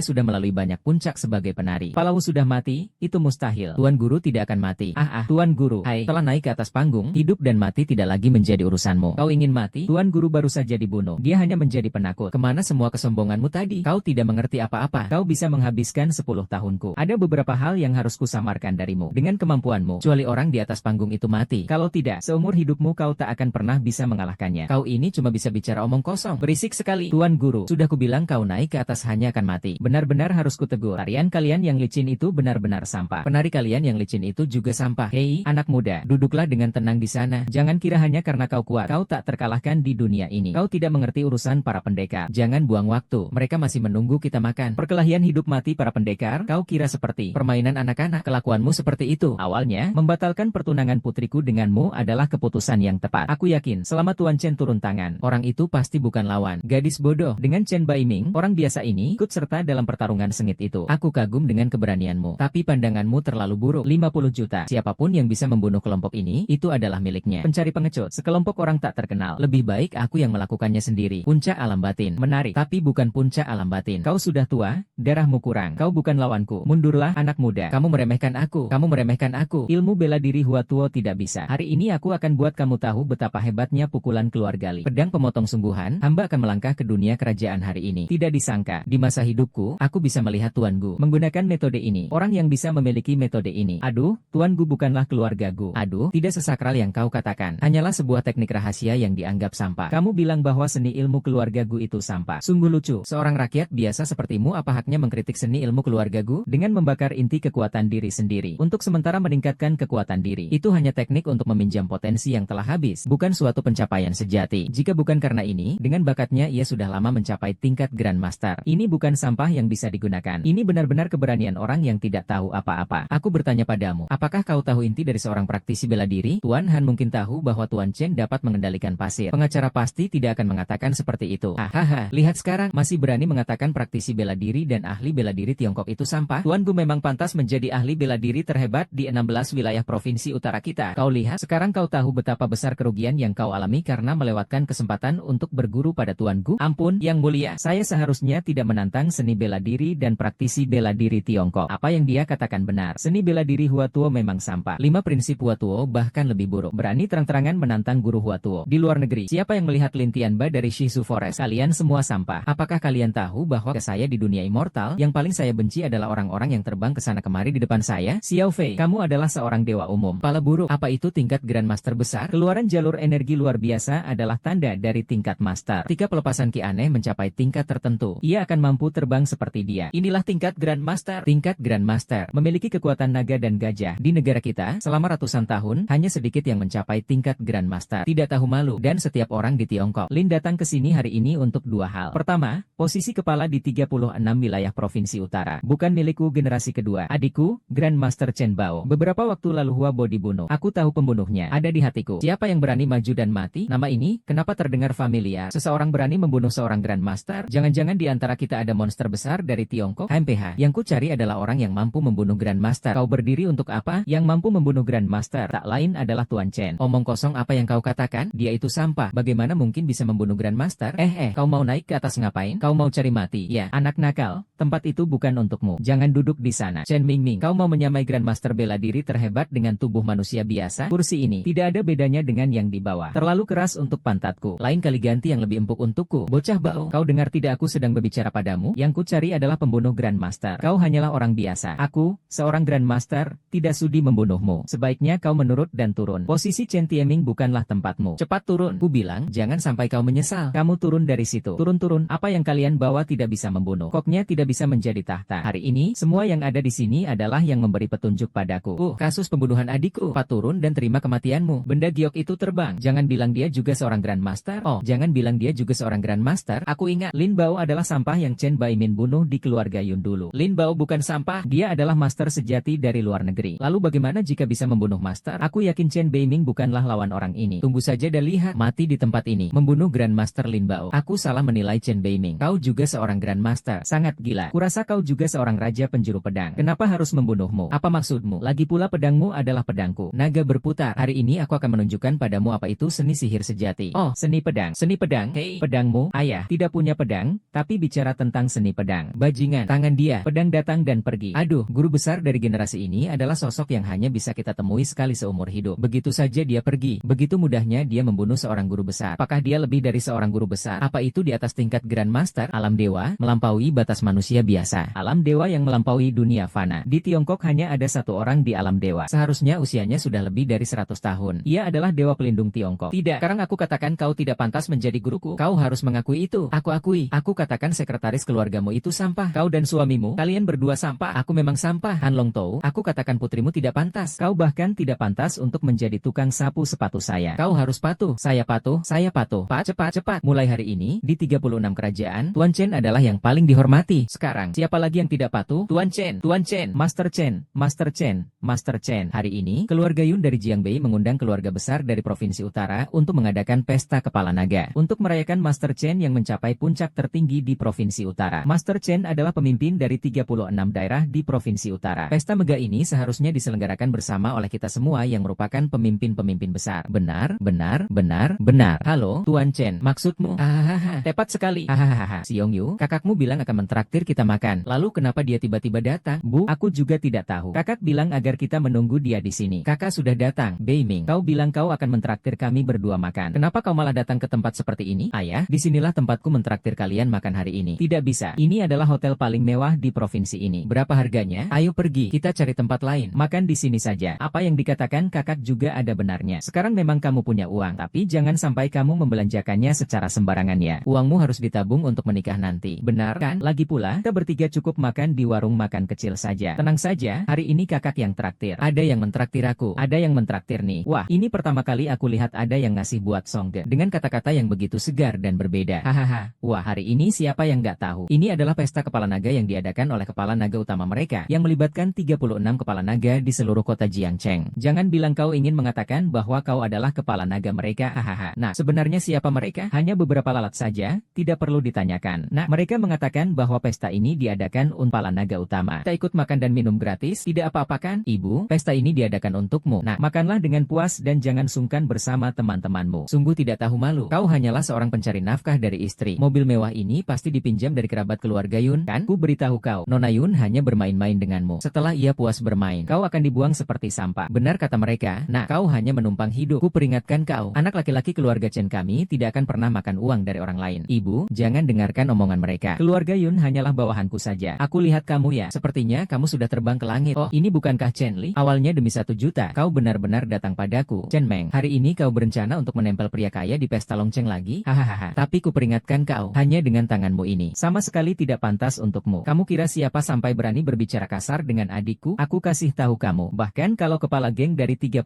sudah melalui banyak puncak sebagai penari. Palau sudah mati? Itu mustahil. Tuan Guru tidak akan mati. Tuan Guru, hai, telah naik ke atas panggung, hidup dan mati tidak lagi menjadi urusanmu. Kau ingin mati? Tuan Guru baru saja dibunuh. Dia hanya menjadi penakut. Kemana semua kesombonganmu tadi? Kau tidak mengerti apa-apa. Kau bisa menghabiskan 10 tahunku. Ada beberapa hal yang harus kusamarkan darimu. Dengan kemampuanmu, kecuali orang di atas panggung itu mati. Kalau tidak, seumur hidupmu kau tak akan pernah bisa mengalahkannya. Kau ini cuma bisa bicara omong kosong. Berisik sekali. Tuan Guru, sudah kubilang kau naik ke atas hanya akan mati. Benar-benar harus kutegur. Tarian kalian yang licin itu benar-benar sampah. Penari kalian yang licin itu juga sampah. Hei, anak muda, duduklah dengan tenang di sana. Jangan kira hanya karena kau kuat, kau tak terkalahkan di dunia ini. Kau tidak mengerti urusan para pendekar. Jangan buang waktu. Mereka masih menunggu kita makan. Perkelahian hidup mati para pendekar, kau kira seperti permainan anak-anak. Kelakuanmu seperti itu. Awalnya, membatalkan pertunangan putriku denganmu adalah keputusan yang tepat. Aku yakin, selama Tuan Chen turun tangan, orang itu pasti bukan lawan. Gadis bodoh. Dengan Chen Baiming, orang biasa ini, ikut serta dalam pertarungan sengit itu. Aku kagum dengan keberanianmu. Tapi pandanganmu terlalu buruk. 50 juta. Siapapun yang bisa membunuh kelompok ini, itu adalah miliknya. Pencari pengecut. Sekelompok orang tak terkenal. Lebih baik aku yang melakukannya sendiri. Puncak alam batin. Menarik. Tapi bukan puncak alam batin. Kau sudah tua, darahmu kurang. Kau bukan lawanku. Mundurlah, anak muda. Kamu meremehkan aku. Kamu meremehkan aku. Ilmu bela diri Huatuo tidak bisa. Hari ini aku akan buat kamu tahu betapa hebatnya pukulan keluarga Li. Pedang pemotong sungguhan, hamba akan melangkah ke dunia kerajaan hari ini. ini. Tidak disangka, di masa hidupku, aku bisa melihat Tuan Gu menggunakan metode ini. Orang yang bisa memiliki metode ini. Aduh, Tuan Gu bukanlah keluarga Gu. Aduh, tidak sesakral yang kau katakan. Hanyalah sebuah teknik rahasia yang dianggap sampah. Kamu bilang bahwa seni ilmu keluarga Gu itu sampah. Sungguh lucu. Seorang rakyat biasa sepertimu apa haknya mengkritik seni ilmu keluarga Gu dengan membakar inti kekuatan diri sendiri. Untuk sementara meningkatkan kekuatan diri. Itu hanya teknik untuk meminjam potensi yang telah habis, bukan suatu pencapaian sejati. Jika bukan karena ini, dengan bakatnya ia sudah lama mencapai tingkat Grandmaster. Ini bukan sampah yang bisa digunakan. Ini benar-benar keberanian orang yang tidak tahu apa-apa. Aku bertanya padamu, apakah kau tahu inti dari seorang praktisi bela diri? Tuan Han mungkin tahu bahwa Tuan Chen dapat mengendalikan pasir. Pengacara pasti tidak akan mengatakan seperti itu. Hahaha, lihat sekarang, masih berani mengatakan praktisi bela diri dan ahli bela diri Tiongkok itu sampah? Tuan Gu memang pantas menjadi ahli bela diri terhebat di 16 wilayah provinsi utara kita. Kau lihat, sekarang kau tahu betapa besar kerugian yang kau alami karena melewatkan kesempatan untuk berguru pada Tuan Gu? Ampun, Yang Mulia, saya seharusnya tidak menantang seni bela diri dan praktisi bela diri Tiongkok. Apa yang dia katakan benar. Seni bela diri Hua Tuo memang sampah. 5 prinsip Hua Tuo bahkan lebih buruk. Berani terang-terangan menantang guru Hua Tuo. Di luar negeri, siapa yang melihat Lin Tianba dari Shizu Forest? Kalian semua sampah. Apakah kalian tahu bahwa saya di dunia immortal, yang paling saya benci adalah orang-orang yang terbang ke sana kemari di depan saya? Xiao Fei, kamu adalah seorang dewa umum. Pala buruk. Apa itu tingkat Grandmaster besar? Keluaran jalur energi luar biasa adalah tanda dari tingkat master. Ketika pelepasan ki aneh mencapai tingkat tertentu, ia akan mampu terbang seperti dia. Inilah tingkat Grandmaster. Tingkat Grandmaster memiliki kekuatan naga dan gajah. Di negara kita, selama ratusan tahun, hanya sedikit yang mencapai tingkat Grandmaster. Tidak tahu malu, dan setiap orang di Tiongkok. Lin datang ke sini hari ini untuk 2 hal. Pertama, posisi kepala di 36 wilayah provinsi utara. Bukan milikku generasi kedua. Adikku, Grandmaster Chen Bao. Beberapa waktu lalu Hua Bo dibunuh. Aku tahu pembunuhnya. Ada di hatiku. Siapa yang berani maju dan mati? Nama ini, kenapa terdengar familiar? Seseorang berani membunuh seorang Grandmaster? Jangan-jangan di antara kita ada monster besar dari Tiongkok? HMPH, yang ku cari adalah orang yang mampu membunuh Grandmaster. Kau berdiri untuk apa? Yang mampu membunuh Grandmaster tak lain adalah Tuan Chen. Omong kosong apa yang kau katakan? Dia itu sampah. Bagaimana mungkin bisa membunuh Grandmaster? Kau mau naik ke atas ngapain? Kau mau cari mati? Ya, anak nakal. Tempat itu bukan untukmu. Jangan duduk di sana. Chen Mingming, kau mau menyamai Grandmaster bela diri terhebat dengan tubuh manusia biasa? Kursi ini tidak ada bedanya dengan yang di bawah. Terlalu keras untuk pantatku. Lain kali ganti yang lebih empuk untukku. Bocah bau. Kau dengar tidak aku sedang berbicara padamu? Yang ku cari adalah pembunuh Grandmaster. Kau hanyalah orang biasa. Aku, seorang Grandmaster, tidak sudi membunuhmu. Sebaiknya kau menurut dan turun. Posisi Chen Tieming bukanlah tempatmu. Cepat turun. Ku bilang, jangan sampai kau menyesal. Kamu turun dari situ. Turun-turun. Apa yang kalian bawa tidak bisa membunuh. Koknya tidak bisa menjadi tahta. Hari ini, semua yang ada di sini adalah yang memberi petunjuk padaku. Kasus pembunuhan adikku. Cepat turun dan terima kematianmu. Benda giok itu terbang. Jangan bilang dia juga seorang Grandmaster. Oh, jangan bilang dia juga seorang Grandmaster. Aku ingat, Lin Bao adalah sampah yang Chen Baimin bunuh di keluarga Yun dulu. Lin Bao bukan sampah. Dia adalah master sejati dari luar negeri. Lalu bagaimana jika bisa membunuh master? Aku yakin Chen Beiming bukanlah lawan orang ini. Tunggu saja dan lihat. Mati di tempat ini. Membunuh Grandmaster Lin Bao. Aku salah menilai Chen Beiming. Kau juga seorang Grandmaster. Sangat gila. Kurasa kau juga seorang raja penjuru pedang. Kenapa harus membunuhmu? Apa maksudmu? Lagi pula pedangmu adalah pedangku. Naga berputar. Hari ini aku akan menunjukkan padamu apa itu seni sihir sejati. Oh, seni pedang. Seni pedang. Hei, pedangmu? Ayah, tidak punya pedang, tapi bicara tentang seni pedang. Bajingan. Tangan dia. Pedang datang dan pergi. Aduh, guru besar dari generasi ini adalah sosok yang hanya bisa kita temui sekali seumur hidup. Begitu saja dia pergi. Begitu mudahnya dia membunuh seorang guru besar. Apakah dia lebih dari seorang guru besar? Apa itu di atas tingkat Grandmaster? Alam dewa, melampaui batas manusia biasa. Alam dewa yang melampaui dunia fana. Di Tiongkok hanya ada satu orang di alam dewa. Seharusnya usianya sudah lebih dari 100 tahun. Ia adalah dewa pelindung Tiongkok. Tidak, sekarang aku katakan kau tidak pantas menjadi guruku. Kau harus mengakui itu. Aku akui. Aku katakan sekretaris keluargamu itu sampah. Kau dan suamimu, kalian berdua sampah. Aku memang sampah. Han Long Tou, aku katakan putrimu tidak pantas. Kau bahkan tidak pantas untuk menjadi tukang sapu sepatu saya. Kau harus patuh. Saya patuh. Saya patuh. Pak, cepat, cepat. Mulai hari ini, di 36 kerajaan, Tuan Chen adalah yang paling dihormati. Sekarang, siapa lagi yang tidak patuh? Tuan Chen. Tuan Chen. Master Chen. Master Chen. Master Chen. Hari ini, keluarga Yun dari Jiangbei mengundang keluarga besar dari Provinsi Utara untuk mengadakan pesta kepala naga. Untuk merayakan Master Chen yang mencapai puncak tertinggi di Provinsi Utara. Master Chen adalah pemimpin dari 36 daerah di Provinsi Utara. Pesta megah ini seharusnya diselenggarakan bersama oleh kita semua yang merupakan pemimpin-pemimpin besar. Benar, benar, benar, benar. Halo, Tuan Chen, maksudmu? Hahaha, tepat sekali. Hahaha, Siong Yu, kakakmu bilang akan mentraktir kita makan. Lalu kenapa dia tiba-tiba datang? Bu, aku juga tidak tahu. Kakak bilang agar kita menunggu dia di sini. Kakak sudah datang. Beiming, kau bilang kau akan mentraktir kami berdua makan. Kenapa kau malah datang ke tempat seperti ini? Ayah, disinilah tempatku mentraktir kalian makan hari ini. Tidak bisa. Ini adalah hotel paling mewah di provinsi ini. Berapa harganya? Ayo pergi. Kita cari tempat lain. Makan di sini saja. Apa yang dikatakan kakak juga ada benarnya. Sekarang memang kamu punya uang, tapi jangan sampai kamu membelanjakannya secara sembarangan ya. Uangmu harus ditabung untuk menikah nanti. Benar kan? Lagi pula, kita bertiga cukup makan di warung makan kecil saja. Tenang saja, hari ini kakak yang traktir. Ada yang mentraktir aku. Ada yang mentraktir nih. Wah, ini pertama kali aku lihat ada yang ngasih buat Songge dengan kata-kata yang begitu segar dan berbeda. Hahaha. Wah, hari ini siapa yang nggak tahu? Ini adalah pesta kepala naga yang diadakan oleh kepala naga utama mereka yang melibatkan 36 kepala naga di seluruh kota Jiangcheng. Jangan bilang kau ingin mengatakan bahwa kau adalah kepala naga mereka. Hahaha. Nah, sebenarnya siapa mereka? Hanya beberapa lalat saja, tidak perlu ditanyakan. Nah, mereka mengatakan bahwa pesta ini diadakan untuk kepala naga utama. Kita ikut makan dan minum gratis, tidak apa-apa kan? Ibu, pesta ini diadakan untukmu. Nah, makanlah dengan puas dan jangan sungkan bersama teman-temanmu. Sungguh tidak tahu malu. Kau hanyalah seorang pencari nafkah dari istri. Mobil mewah ini pasti dipinjam dari kerabat keluarga Yun, kan? Ku beritahu kau, Nona Yun hanya bermain-main denganmu. Setelah ia puas bermain, kau akan dibuang seperti sampah. Benar kata mereka. Nah, kau hanya menumpang hidup. Ku peringatkan kau, anak laki-laki keluarga Chen kami tidak akan pernah makan uang dari orang lain. Ibu, jangan dengarkan omongan mereka. Keluarga Yun hanyalah bawahanku saja. Aku lihat kamu ya, sepertinya kamu sudah terbang ke langit. Oh, ini bukankah Chen Li? Awalnya demi 1 juta, kau benar-benar datang padaku. Chen Meng, hari ini kau berencana untuk menempel pria kaya di pesta Longcheng lagi? Hahaha. Tapi ku peringatkan kau, hanya dengan tanganmu ini. Sama sekali tidak pantas untukmu. Kamu kira siapa sampai berani berbicara kasar dengan adikku? Aku kasih tahu kamu. Bahkan kalau kepala geng dari 36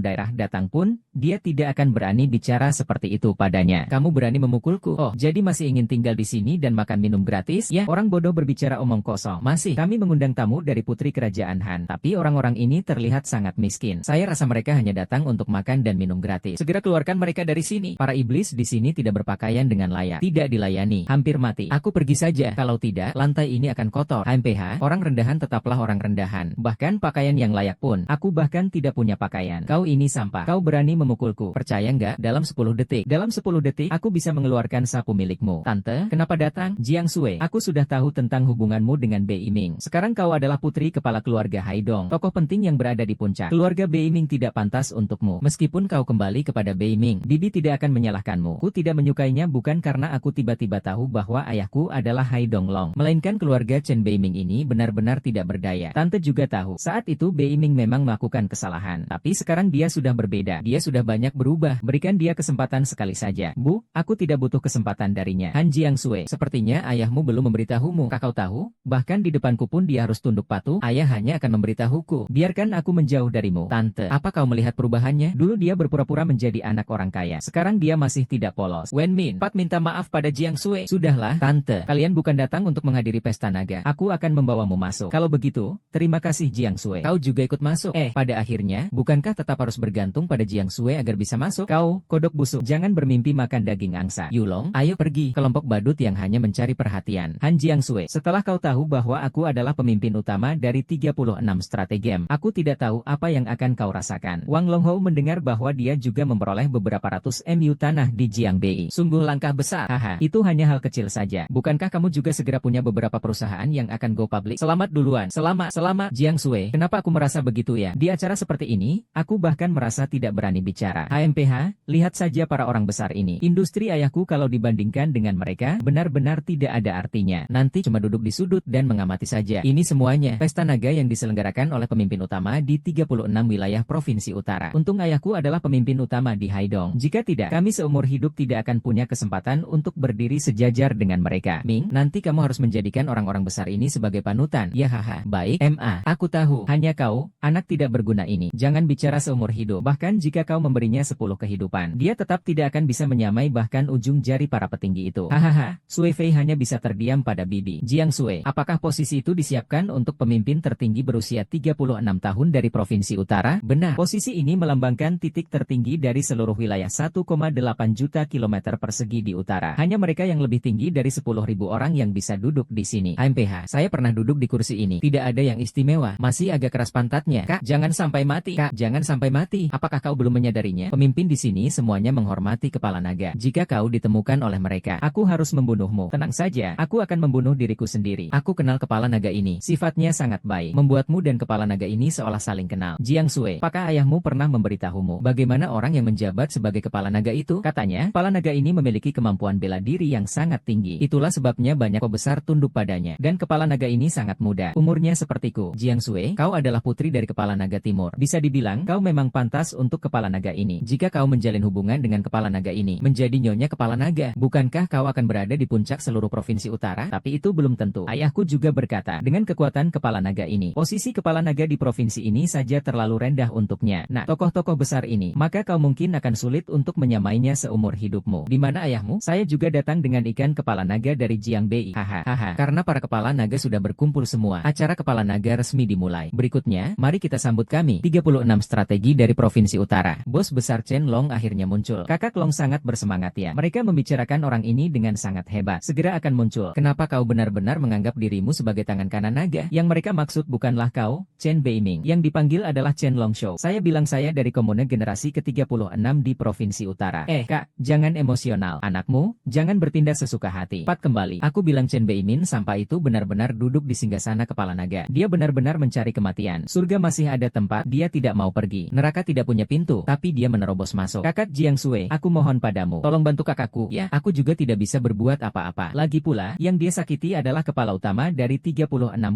daerah datang pun, dia tidak akan berani bicara seperti itu padanya. Kamu berani memukulku? Oh, jadi masih ingin tinggal di sini dan makan minum gratis? Ya, orang bodoh berbicara omong kosong. Masih, kami mengundang tamu dari putri kerajaan Han. Tapi orang-orang ini terlihat sangat miskin. Saya rasa mereka hanya datang untuk makan dan minum gratis. Segera keluarkan mereka dari sini. Para iblis di sini tidak berpakaian dengan layak. Tidak dilayani. Hampir mati. Aku pergi saja. Kalau tidak, lantai ini akan kotor. HMPH, orang rendahan tetaplah orang rendahan. Bahkan pakaian yang layak pun. Aku bahkan tidak punya pakaian. Kau ini sampah. Kau berani memukulku. Percaya nggak? Dalam 10 detik. Dalam 10 detik, aku bisa mengeluarkan sapu milikmu. Tante, kenapa datang? Jiang Sui, aku sudah tahu tentang hubunganmu dengan Bei Ming. Sekarang kau adalah putri kepala keluarga Haidong. Tokoh penting yang berada di puncak. Keluarga Bei Ming tidak pantas untukmu. Meskipun kau kembali kepada Bei Ming, Bibi tidak akan menyalahkanmu. Ku tidak menyukainya bukan karena aku tiba-tiba tahu bahwa ayahku adalah Haidong Long. Melainkan keluarga Chen Bei Ming ini benar-benar tidak berdaya. Tante juga tahu. Saat itu Bei Ming memang melakukan kesalahan. Tapi sekarang dia sudah berbeda. Dia sudah banyak berubah. Berikan dia kesempatan sekali saja. Bu, aku tidak butuh kesempatan darinya. Han Jiang Sui, sepertinya ayahmu belum memberitahumu. Kau tahu? Bahkan di depanku pun dia harus tunduk patuh. Ayah hanya akan memberitahuku. Biarkan aku menjauh darimu. Tante, apa kau melihat perubahannya? Dulu dia berpura-pura menjadi anak orang kaya. Sekarang dia masih tidak polos. Wen Min, Pat minta maaf pada Jiang Sui. Sudahlah, Tante. Kalian bukan datang untuk menghadiri pesta naga. Aku akan membawamu masuk. Kalau begitu, terima kasih Jiang Sui. Kau juga ikut masuk. Pada akhirnya, bukankah tetap harus bergantung pada Jiang Sui agar bisa masuk? Kau, kodok busuk, jangan bermimpi makan daging angsa. Yulong, ayo pergi. Kelompok badut yang hanya mencari perhatian. Han Jiang Sui, setelah kau tahu bahwa aku adalah pemimpin utama dari 36 strategi, aku tidak tahu apa yang akan kau rasakan. Wang Longhou mendengar bahwa dia juga memperoleh beberapa ratus MU tanah di Jiangbei. Sungguh langkah besar. Haha, itu hanya hal kecil saja. Bukankah kamu juga segera punya beberapa perusahaan yang akan go public? Selamat duluan. Selamat, Jiang Sui. Kenapa aku merasa begitu ya? Di acara seperti ini, aku bahkan merasa tidak berani bicara. HMPH, lihat saja para orang besar ini. Industri ayahku kalau dibandingkan dengan mereka, benar-benar tidak ada artinya. Nanti cuma duduk di sudut dan mengamati saja. Ini semuanya pesta naga yang diselenggarakan oleh pemimpin utama di 36 wilayah provinsi utara. Untung ayahku adalah pemimpin utama di Haidong. Jika tidak, kami seumur hidup tidak akan punya kesempatan untuk berdiri sejajar dengan mereka. Ming, nanti kamu harus menjadikan orang-orang besar ini sebagai panutan. Ya haha, baik. Aku tahu, hanya kau, anak tidak berguna ini. Jangan bicara seumur hidup. Bahkan jika kau memberinya 10 kehidupan, dia tetap tidak akan bisa menyamai bahkan ujung jari para petinggi itu. Hahaha, Sui Fei hanya bisa terdiam pada bibi. Jiang Sui, apakah posisi itu disiapkan untuk pemimpin tertinggi berusia 36 tahun dari provinsi utara? Benar, posisi ini melambangkan titik tertinggi dari seluruh wilayah 1,8 juta kilometer persegi di utara. Hanya mereka yang lebih tinggi dari 10.000 orang yang bisa duduk di sini. HMPH, saya pernah duduk di kursi ini. Tidak ada yang istimewa. Masih agak keras pantatnya. Kak, jangan sampai mati. Kak, jangan sampai mati. Apakah kau belum menyadarinya? Pemimpin di sini semuanya menghormati kepala naga. Jika kau ditemukan oleh mereka, aku harus membunuhmu. Tenang saja, aku akan membunuh diriku sendiri. Aku kenal kepala naga ini. Sifatnya sangat baik. Membuatmu dan kepala naga ini seolah saling kenal. Jiang Sui, apakah ayahmu pernah memberitahumu bagaimana orang yang menjabat sebagai kepala naga itu? Katanya, kepala naga ini memiliki kemampuan bela diri yang sangat tinggi. Itulah sebabnya banyak pembesar tunduk padanya. Dan kepala naga ini sangat muda. Umurnya sepertiku. Jiang Sui, kau adalah putri dari kepala naga timur. Bisa dibilang, kau memang pantas untuk kepala naga ini. Jika kau menjalin hubungan dengan kepala naga ini, menjadi nyonya kepala naga, bukankah kau akan berada di puncak seluruh provinsi utara? Tapi itu belum tentu. Ayahku juga berkata, dengan kekuatan kepala naga ini, posisi kepala naga di provinsi ini saja terlalu rendah untuknya. Nah, tokoh-tokoh besar ini, maka kau mungkin akan sulit untuk menyamainya seumur hidupmu. Di mana ayahmu? Saya juga datang dengan ikan kepala naga dari Jiang Bei. Hahaha. Karena para kepala naga sudah berkumpul semua, acara kepala naga resmi dimulai. Berikutnya, mari kita sambut kami. 36 strategi dari provinsi utara. Bos besar Chen Long akhirnya muncul. Kakak Long sangat bersemangat ya. Mereka membicarakan orang ini dengan sangat hebat. Segera akan muncul. Kenapa kau benar-benar menganggap dirimu sebagai tangan kanan naga? Yang mereka maksud bukanlah kau, Chen Beiming. Yang dipanggil adalah Chen Longshu. Saya bilang saya dari komune generasi ke-36 di provinsi utara. Kak, jangan emosional. Anakmu, jangan bertindak sesuka hati. Cepat kembali. Aku bilang Chen Beiming sampai itu benar-benar duduk di singgasana kepala naga. Dia benar-benar mencari kematian. Surga masih ada tempat, dia tidak mau pergi. Neraka tidak punya pintu, tapi dia menerobos masuk. Kakak Jiang Sui, aku mohon padamu, tolong bantu kakakku. Ya, aku juga tidak bisa berbuat apa-apa. Lagi pula, yang dia sakiti adalah kepala utama dari 36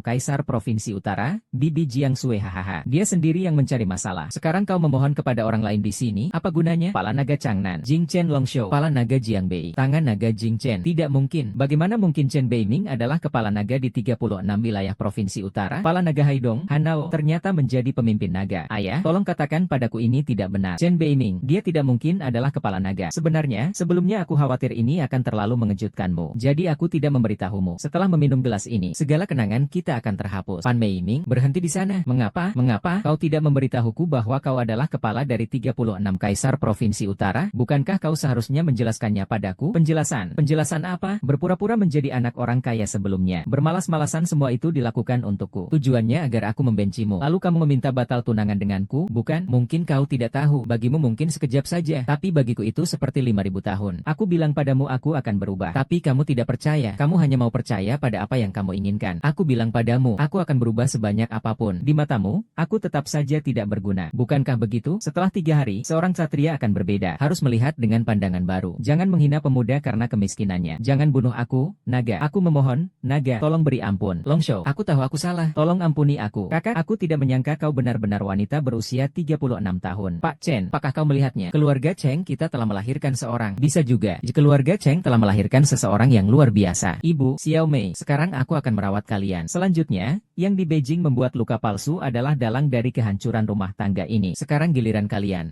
kaisar provinsi utara, Bibi Jiang Sui. Hahaha. Dia sendiri yang mencari masalah. Sekarang kau memohon kepada orang lain di sini, apa gunanya? Kepala naga Changnan, Jing Chen Longshu, kepala naga Jiang Bei, tangan naga Jing Chen. Tidak mungkin. Bagaimana mungkin Chen Beiming adalah kepala naga di 36 wilayah provinsi utara? Kepala naga Haidong, Hanao, ternyata menjadi pemimpin naga. Ayah, tolong katakan padaku ini tidak benar. Chen Beiming, dia tidak mungkin adalah kepala naga. Sebenarnya, sebelumnya aku khawatir ini akan terlalu mengejutkanmu. Jadi aku tidak memberitahumu. Setelah meminum gelas ini, segala kenangan kita akan terhapus. Pan Meiming, berhenti di sana. Mengapa? Mengapa kau tidak memberitahuku bahwa kau adalah kepala dari 36 kaisar provinsi utara? Bukankah kau seharusnya menjelaskannya padaku? Penjelasan? Penjelasan apa? Berpura-pura menjadi anak orang kaya sebelumnya. Bermalas-malasan semua itu dilakukan untukku. Tujuannya agar aku membencimu. Lalu kamu meminta batal tunangan denganku, bukan? Mungkin kau tidak tahu. Bagimu mungkin sekejap saja. Tapi bagiku itu seperti 5000 tahun. Aku bilang padamu aku akan berubah. Tapi kamu tidak percaya. Kamu hanya mau percaya pada apa yang kamu inginkan. Aku bilang padamu, aku akan berubah sebanyak apapun. Di matamu, aku tetap saja tidak berguna. Bukankah begitu? Setelah 3 hari, seorang ksatria akan berbeda. Harus melihat dengan pandangan baru. Jangan menghina pemuda karena kemiskinannya. Jangan bunuh aku, naga. Aku memohon, naga, tolong beri ampun. Longshu, aku tahu aku salah. Tolong ampuni aku. Kakak, aku tidak menyangka kau benar-benar wanita berusia 36 tahun. Pak Chen, apakah kau melihatnya? Keluarga Cheng kita telah melahirkan seorang. Bisa juga, keluarga Cheng telah melahirkan seseorang yang luar biasa. Ibu, Xiao Mei, sekarang aku akan merawat kalian. Selanjutnya, yang di Beijing membuat luka palsu adalah dalang dari kehancuran rumah tangga ini. Sekarang giliran kalian.